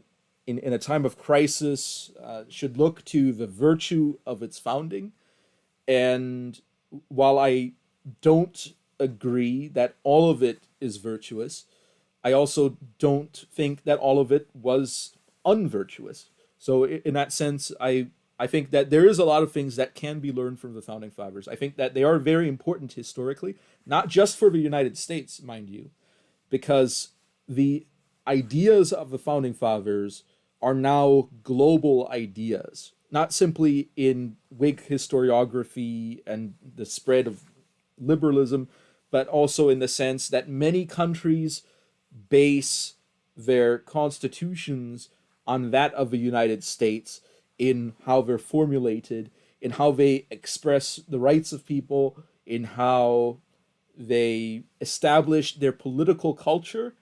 in a time of crisis should look to the virtue of its founding. And while I don't agree that all of it is virtuous, I also don't think that all of it was unvirtuous. So in that sense, I think that there is a lot of things that can be learned from the founding fathers. I think that they are very important historically, not just for the United States, mind you, because the ideas of the founding fathers are now global ideas, not simply in Whig historiography and the spread of liberalism, but also in the sense that many countries base their constitutions on that of the United States in how they're formulated, in how they express the rights of people, in how they establish their political culture.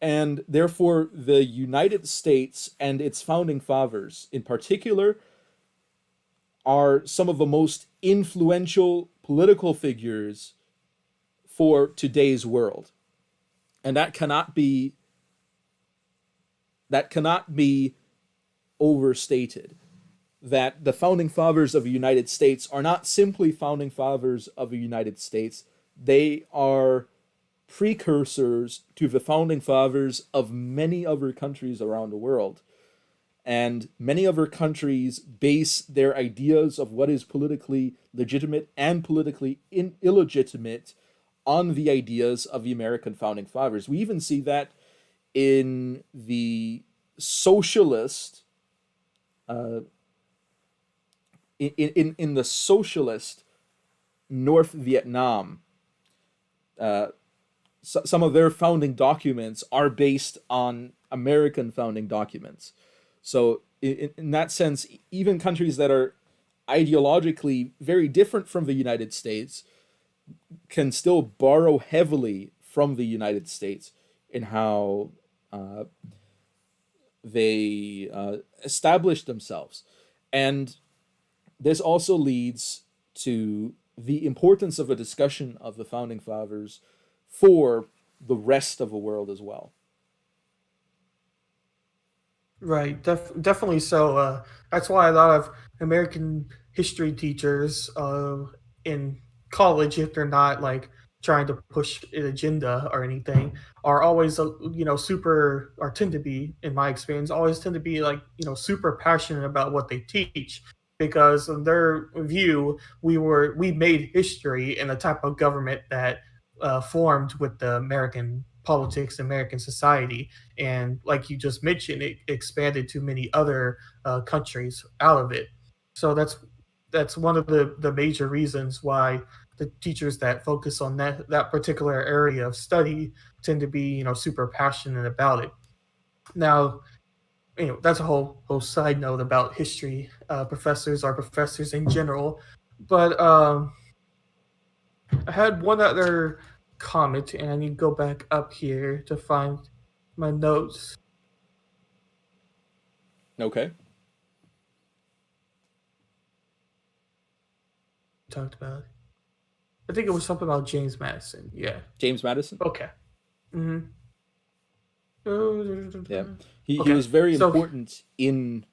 And therefore, the United States and its founding fathers, in particular, are some of the most influential political figures for today's world. And that cannot be overstated. That the founding fathers of the United States are not simply founding fathers of the United States, they are precursors to the founding fathers of many other countries around the world. And many other countries base their ideas of what is politically legitimate and politically illegitimate on the ideas of the American founding fathers. We even see that in the socialist uh, in the socialist North Vietnam. Some of their founding documents are based on American founding documents. So in that sense, even countries that are ideologically very different from the United States can still borrow heavily from the United States in how they establish themselves. And this also leads to the importance of a discussion of the founding fathers for the rest of the world as well. Right, definitely so. That's why a lot of American history teachers in college, if they're not like trying to push an agenda or anything, are always super, or tend to be, in my experience, always tend to be like super passionate about what they teach, because in their view, we made history in the type of government that formed with the American politics, American society, and like you just mentioned, it expanded to many other countries out of it. So that's one of the major reasons why the teachers that focus on that particular area of study tend to be super passionate about it. Now, that's a whole side note about history professors or professors in general. But I had one other comment, and I need to go back up here to find my notes. Okay. Talked about. I think it was something about James Madison. Yeah. James Madison? Okay. Hmm. Yeah. He Okay. was very So important in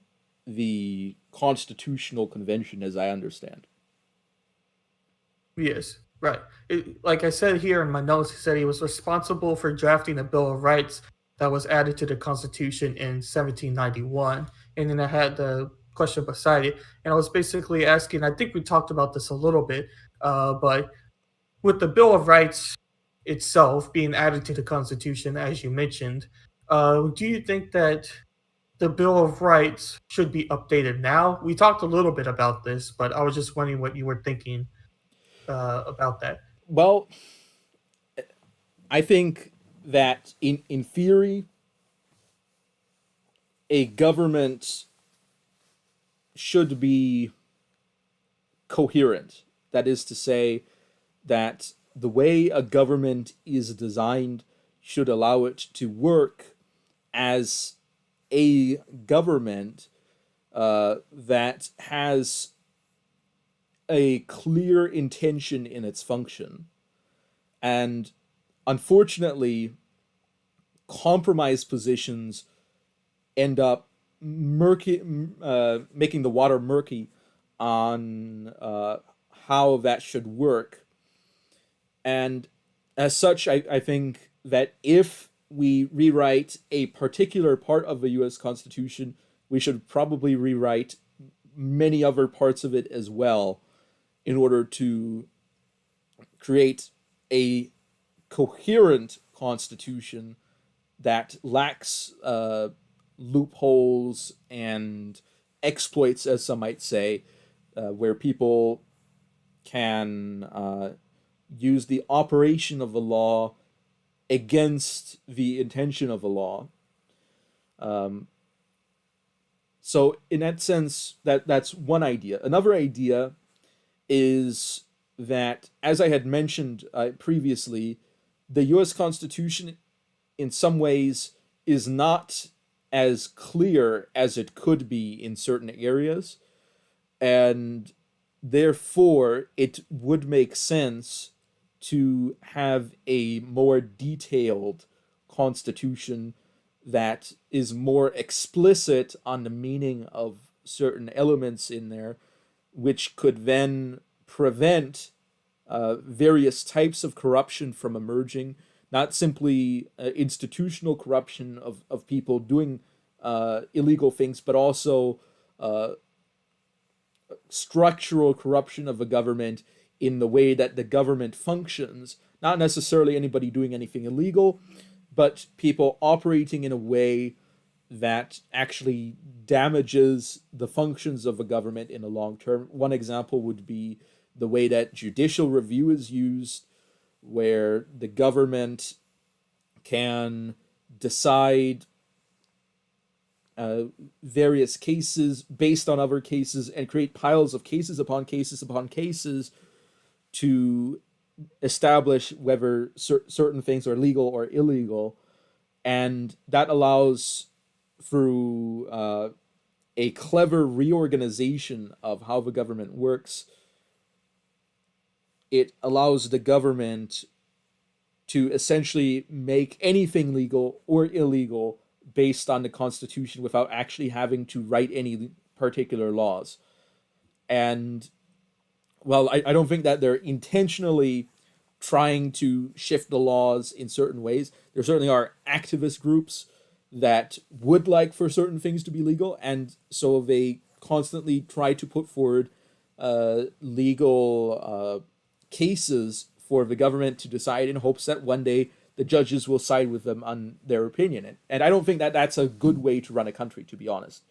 the Constitutional Convention, as I understand. yes, right. Like I said here in my notes, he said he was responsible for drafting a Bill of Rights that was added to the Constitution in 1791. And then I had the question beside it, and I was basically asking. I think we talked about this a little bit, but with the Bill of Rights itself being added to the Constitution, as you mentioned, do you think that the Bill of Rights should be updated now? We talked a little bit about this, but I was just wondering what you were thinking about that. Well, I think that in theory, a government should be coherent. That is to say, that the way a government is designed should allow it to work as a government that has a clear intention in its function. And unfortunately, compromise positions end up making the water murky on how that should work. And as such, I think that if we rewrite a particular part of the U.S. Constitution, we should probably rewrite many other parts of it as well in order to create a coherent constitution that lacks loopholes and exploits, as some might say, where people can use the operation of the law against the intention of the law. Um, so, in that sense, that's one idea. Another idea is that, as I had mentioned previously, the U.S. Constitution, in some ways, is not as clear as it could be in certain areas, and therefore it would make sense to have a more detailed constitution that is more explicit on the meaning of certain elements in there, which could then prevent various types of corruption from emerging, not simply institutional corruption of people doing illegal things, but also structural corruption of the government in the way that the government functions. Not necessarily anybody doing anything illegal, but people operating in a way that actually damages the functions of a government in the long term. One example would be the way that judicial review is used, where the government can decide various cases based on other cases and create piles of cases upon cases upon cases to establish whether certain things are legal or illegal. And that allows, through a clever reorganization of how the government works, it allows the government to essentially make anything legal or illegal based on the Constitution without actually having to write any particular laws. And, well, I don't think that they're intentionally trying to shift the laws in certain ways. There certainly are activist groups that would like for certain things to be legal, and so they constantly try to put forward legal cases for the government to decide in hopes that one day the judges will side with them on their opinion. And I don't think that that's a good way to run a country, to be honest.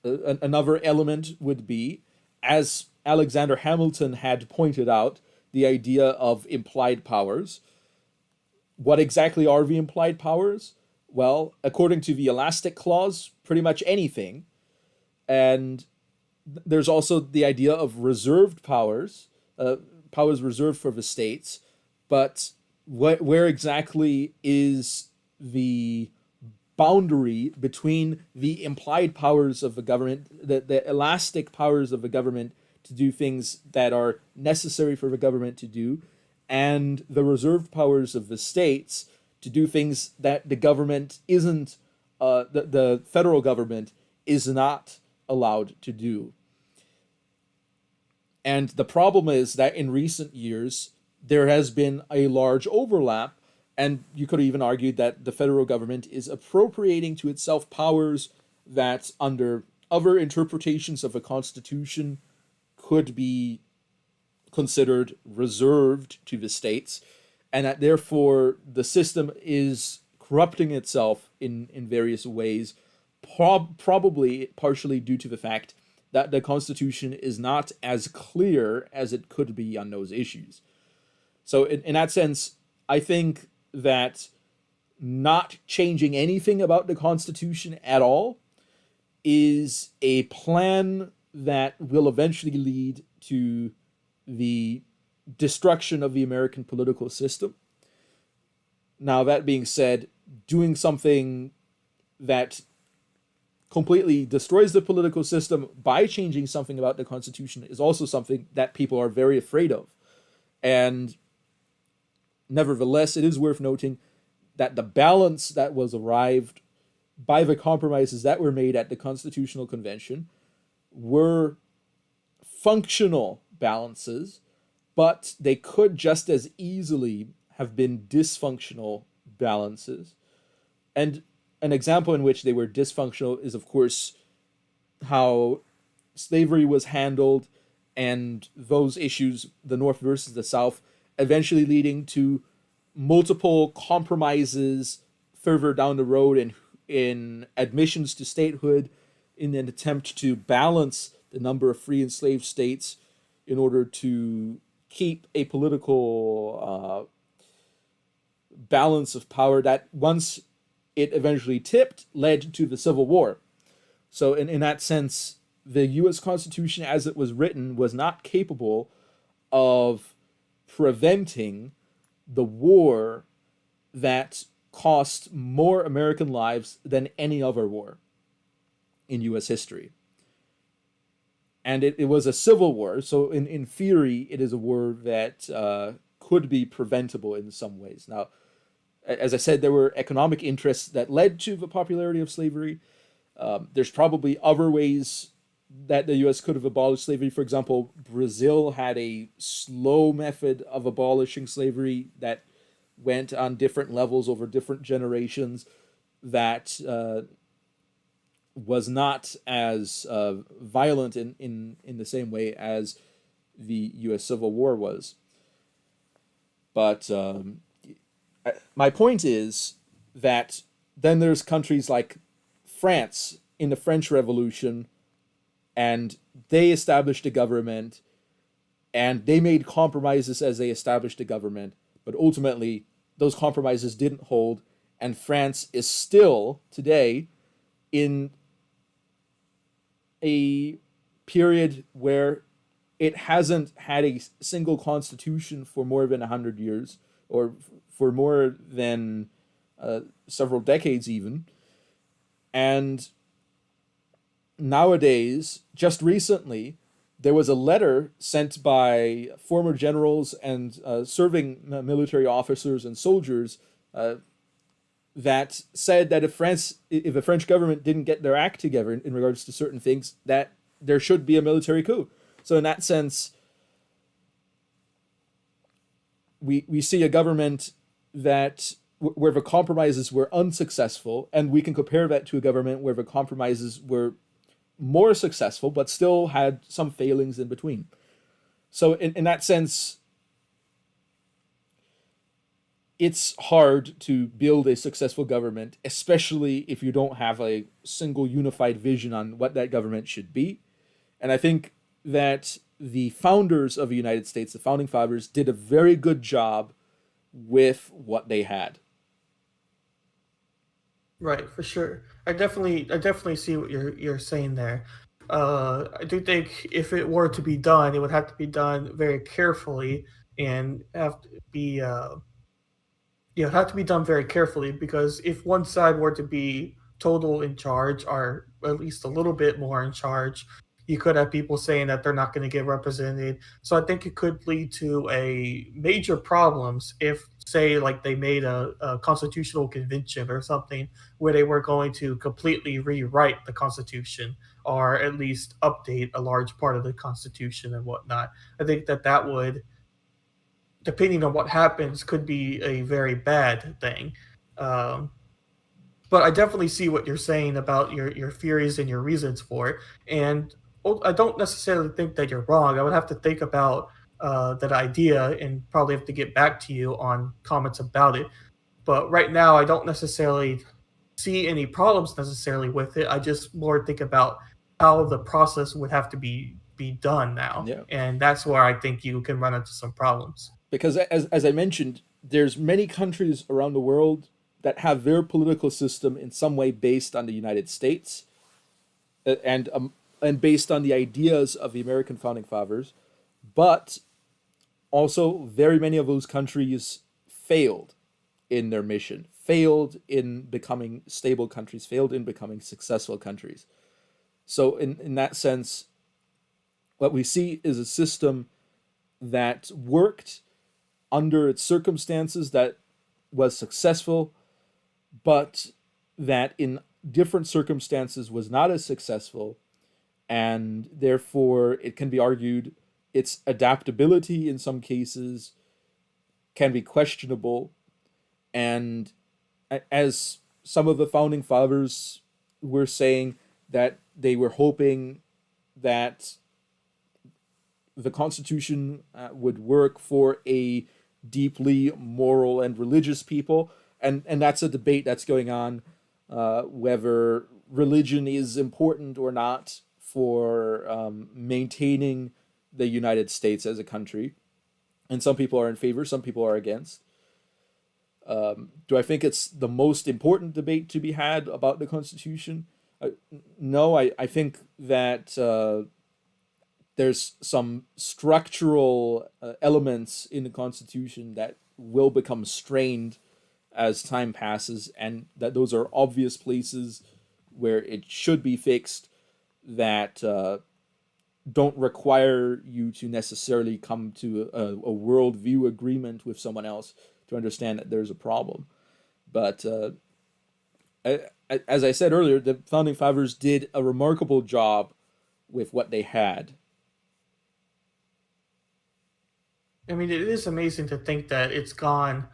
Another element would be, as Alexander Hamilton had pointed out, the idea of implied powers. What exactly are the implied powers? Well, according to the elastic clause, pretty much anything. And there's also the idea of reserved powers, powers reserved for the states. But where exactly is the boundary between the implied powers of the government, the elastic powers of the government to do things that are necessary for the government to do, and the reserved powers of the states to do things that the government isn't, the federal government is not allowed to do? And the problem is that in recent years, there has been a large overlap, and you could even argue that the federal government is appropriating to itself powers that, under other interpretations of the Constitution, could be considered reserved to the states, and that therefore the system is corrupting itself in various ways, probably partially due to the fact that the Constitution is not as clear as it could be on those issues. So in that sense, I think that not changing anything about the Constitution at all is a plan that will eventually lead to the destruction of the American political system. Now, that being said, doing something that completely destroys the political system by changing something about the Constitution is also something that people are very afraid of. And nevertheless, it is worth noting that the balance that was arrived by the compromises that were made at the Constitutional Convention were functional balances, but they could just as easily have been dysfunctional balances. And an example in which they were dysfunctional is, of course, how slavery was handled and those issues, the North versus the South, eventually leading to multiple compromises further down the road in admissions to statehood in an attempt to balance the number of free and slave states in order to keep a political balance of power that, once it eventually tipped, led to the Civil War. So in that sense, the U.S. Constitution as it was written was not capable of preventing the war that cost more American lives than any other war in U.S. history. And it was a civil war, so in theory, it is a war that could be preventable in some ways. Now, as I said, there were economic interests that led to the popularity of slavery. There's probably other ways that the U.S. could have abolished slavery. For example, Brazil had a slow method of abolishing slavery that went on different levels over different generations that was not as violent in the same way as the U.S. Civil War was. But my point is that then there's countries like France in the French Revolution, and they established a government, and they made compromises as they established a government, but ultimately those compromises didn't hold, and France is still today in a period where it hasn't had a single constitution for more than 100 years, or for more than several decades even. And nowadays, just recently, there was a letter sent by former generals and serving military officers and soldiers that said that if the French government didn't get their act together in regards to certain things, that there should be a military coup. So in that sense, we see a government that where the compromises were unsuccessful, and we can compare that to a government where the compromises were more successful, but still had some failings in between. So in that sense, it's hard to build a successful government, especially if you don't have a single unified vision on what that government should be. And I think that the founders of the United States, the founding fathers, did a very good job with what they had. Right, for sure. I definitely see what you're saying there. I do think if it were to be done, it would have to be done very carefully and have to be yeah, it have to be done very carefully because if one side were to be total in charge or at least a little bit more in charge, you could have people saying that they're not going to get represented. So I think it could lead to a major problems if, say, like they made a constitutional convention or something where they were going to completely rewrite the Constitution or at least update a large part of the Constitution and whatnot. I think that that would, depending on what happens, could be a very bad thing. Um, but I definitely see what you're saying about your theories and your reasons for it. And I don't necessarily think that you're wrong. I would have to think about that idea and probably have to get back to you on comments about it. But right now, I don't necessarily see any problems necessarily with it. I just more think about how the process would have to be done now, Yeah. and that's where I think you can run into some problems. Because as I mentioned, there's many countries around the world that have their political system in some way based on the United States, and based on the ideas of the American founding fathers, but also very many of those countries failed in their mission, failed in becoming stable countries, failed in becoming successful countries. So in that sense, what we see is a system that worked under its circumstances, that was successful, but that in different circumstances was not as successful, and therefore it can be argued its adaptability in some cases can be questionable. And as some of the founding fathers were saying, that they were hoping that the Constitution would work for a deeply moral and religious people, and that's a debate that's going on, whether religion is important or not for maintaining the United States as a country. And some people are in favor, some people are against. Do I think it's the most important debate to be had about the Constitution? No, I think that there's some structural elements in the Constitution that will become strained as time passes, and that those are obvious places where it should be fixed, that don't require you to necessarily come to a worldview agreement with someone else to understand that there's a problem. But as I said earlier, the founding fathers did a remarkable job with what they had. I mean, it is amazing to think that it's gone,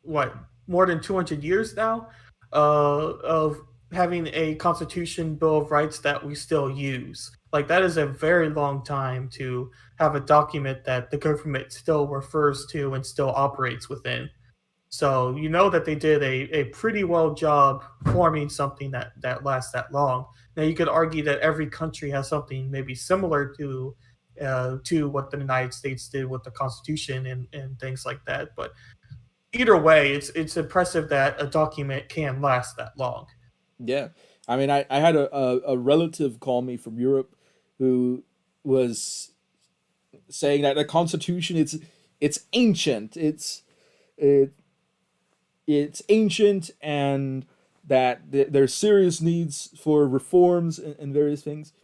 what, more than 200 years now, of having a Constitution Bill of Rights that we still use. Like, that is a very long time to have a document that the government still refers to and still operates within. So you know that they did a pretty well job forming something that lasts that long. Now you could argue that every country has something maybe similar to what the United States did with the Constitution and things like that. But either way, it's impressive that a document can last that long. Yeah. I mean, I had a relative call me from Europe who was saying that the Constitution, it's ancient. It, it's ancient, and that there's serious needs for reforms and various things.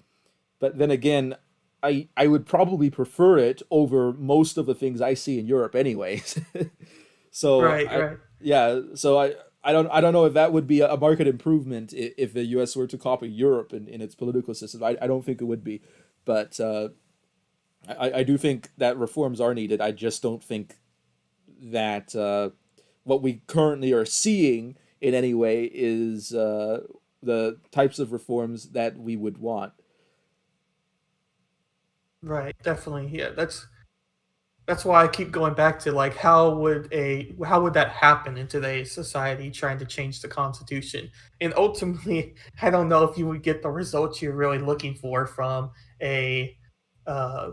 But then again, I would probably prefer it over most of the things I see in Europe, anyways. So Right, right. yeah, so I don't know if that would be a market improvement if the U.S. were to copy Europe in its political system. I don't think it would be, but I do think that reforms are needed. I just don't think that what we currently are seeing in any way is the types of reforms that we would want. Right, definitely. Yeah, that's why I keep going back to like how would that happen in today's society trying to change the constitution? And ultimately, I don't know if you would get the results you're really looking for from a uh,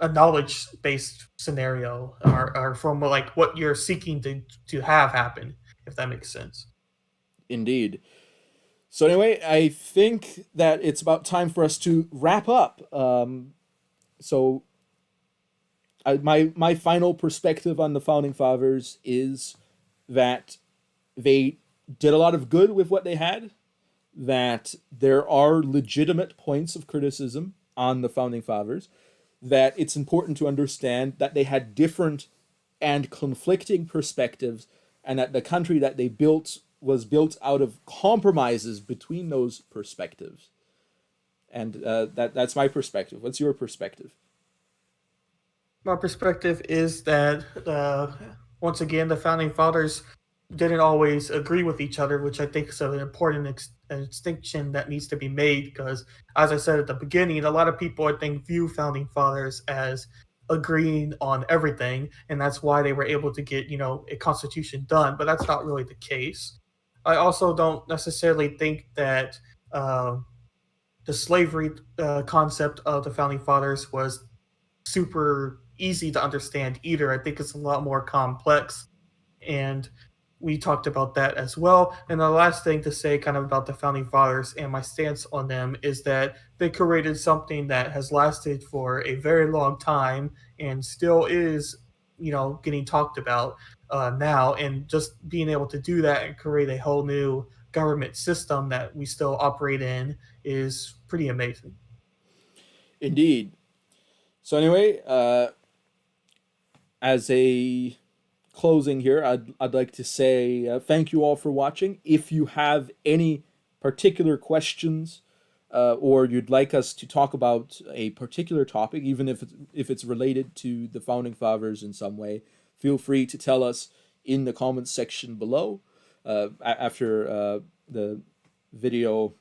a knowledge based scenario, or from like what you're seeking to have happen, if that makes sense. Indeed. So anyway, I think that it's about time for us to wrap up. So my final perspective on the founding fathers is that they did a lot of good with what they had. That there are legitimate points of criticism on the founding fathers. That it's important to understand that they had different and conflicting perspectives, and that the country that they built was built out of compromises between those perspectives. And that's my perspective. What's your perspective? My perspective is that once again, the founding fathers didn't always agree with each other, which I think is an important distinction that needs to be made. Because, as I said at the beginning, a lot of people I think view founding fathers as agreeing on everything, and that's why they were able to get a constitution done. But that's not really the case. I also don't necessarily think that the slavery concept of the founding fathers was super easy to understand either. I think it's a lot more complex, and we talked about that as well. And the last thing to say, kind of about the founding fathers and my stance on them, is that they created something that has lasted for a very long time and still is, getting talked about now. And just being able to do that and create a whole new government system that we still operate in is pretty amazing. Indeed. So anyway, as a closing here, I'd like to say thank you all for watching. If you have any particular questions or you'd like us to talk about a particular topic, even if it's related to the founding fathers in some way, feel free to tell us in the comments section below. After the video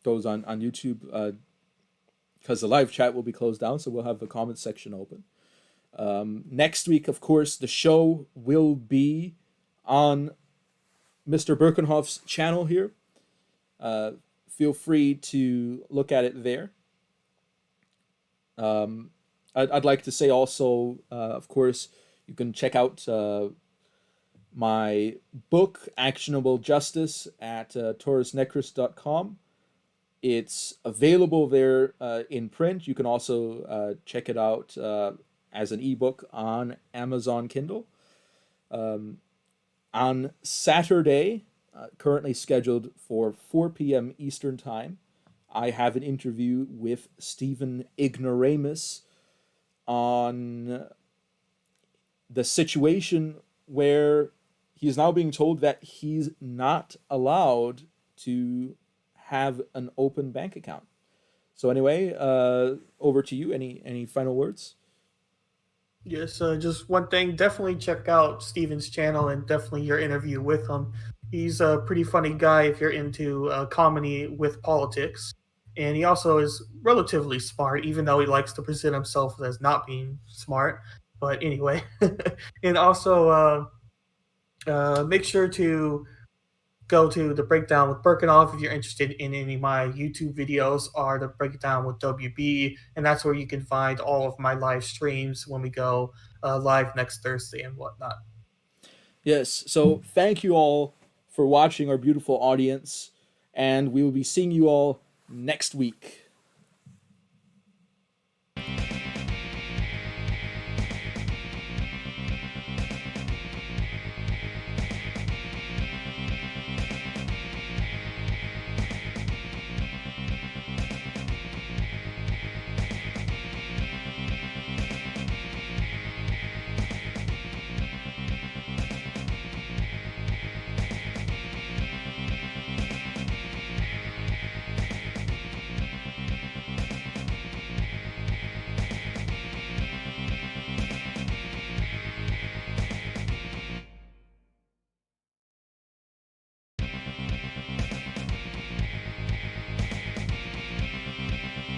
goes on YouTube, because the live chat will be closed down, so we'll have the comments section open. Next week, of course, the show will be on Mr. Berckenhoff's channel here. Feel free to look at it there. I'd like to say also, of course, you can check out my book, Actionable Justice, at taurusnecris.com. It's available there in print. You can also check it out as an ebook on Amazon Kindle. On Saturday, currently scheduled for 4 p.m. Eastern Time, I have an interview with Stephen Ignoramus on the situation where he is now being told that he's not allowed to have an open bank account. So anyway, over to you. Any final words? Yes, just one thing. Definitely check out Steven's channel and definitely your interview with him. He's a pretty funny guy if you're into comedy with politics. And he also is relatively smart, even though he likes to present himself as not being smart. But anyway, and also make sure to go to the breakdown with Berckenhoff if you're interested in any of my YouTube videos, or the breakdown with WB, and that's where you can find all of my live streams when we go live next Thursday and whatnot. Yes, so thank you all for watching, our beautiful audience, and we will be seeing you all next week.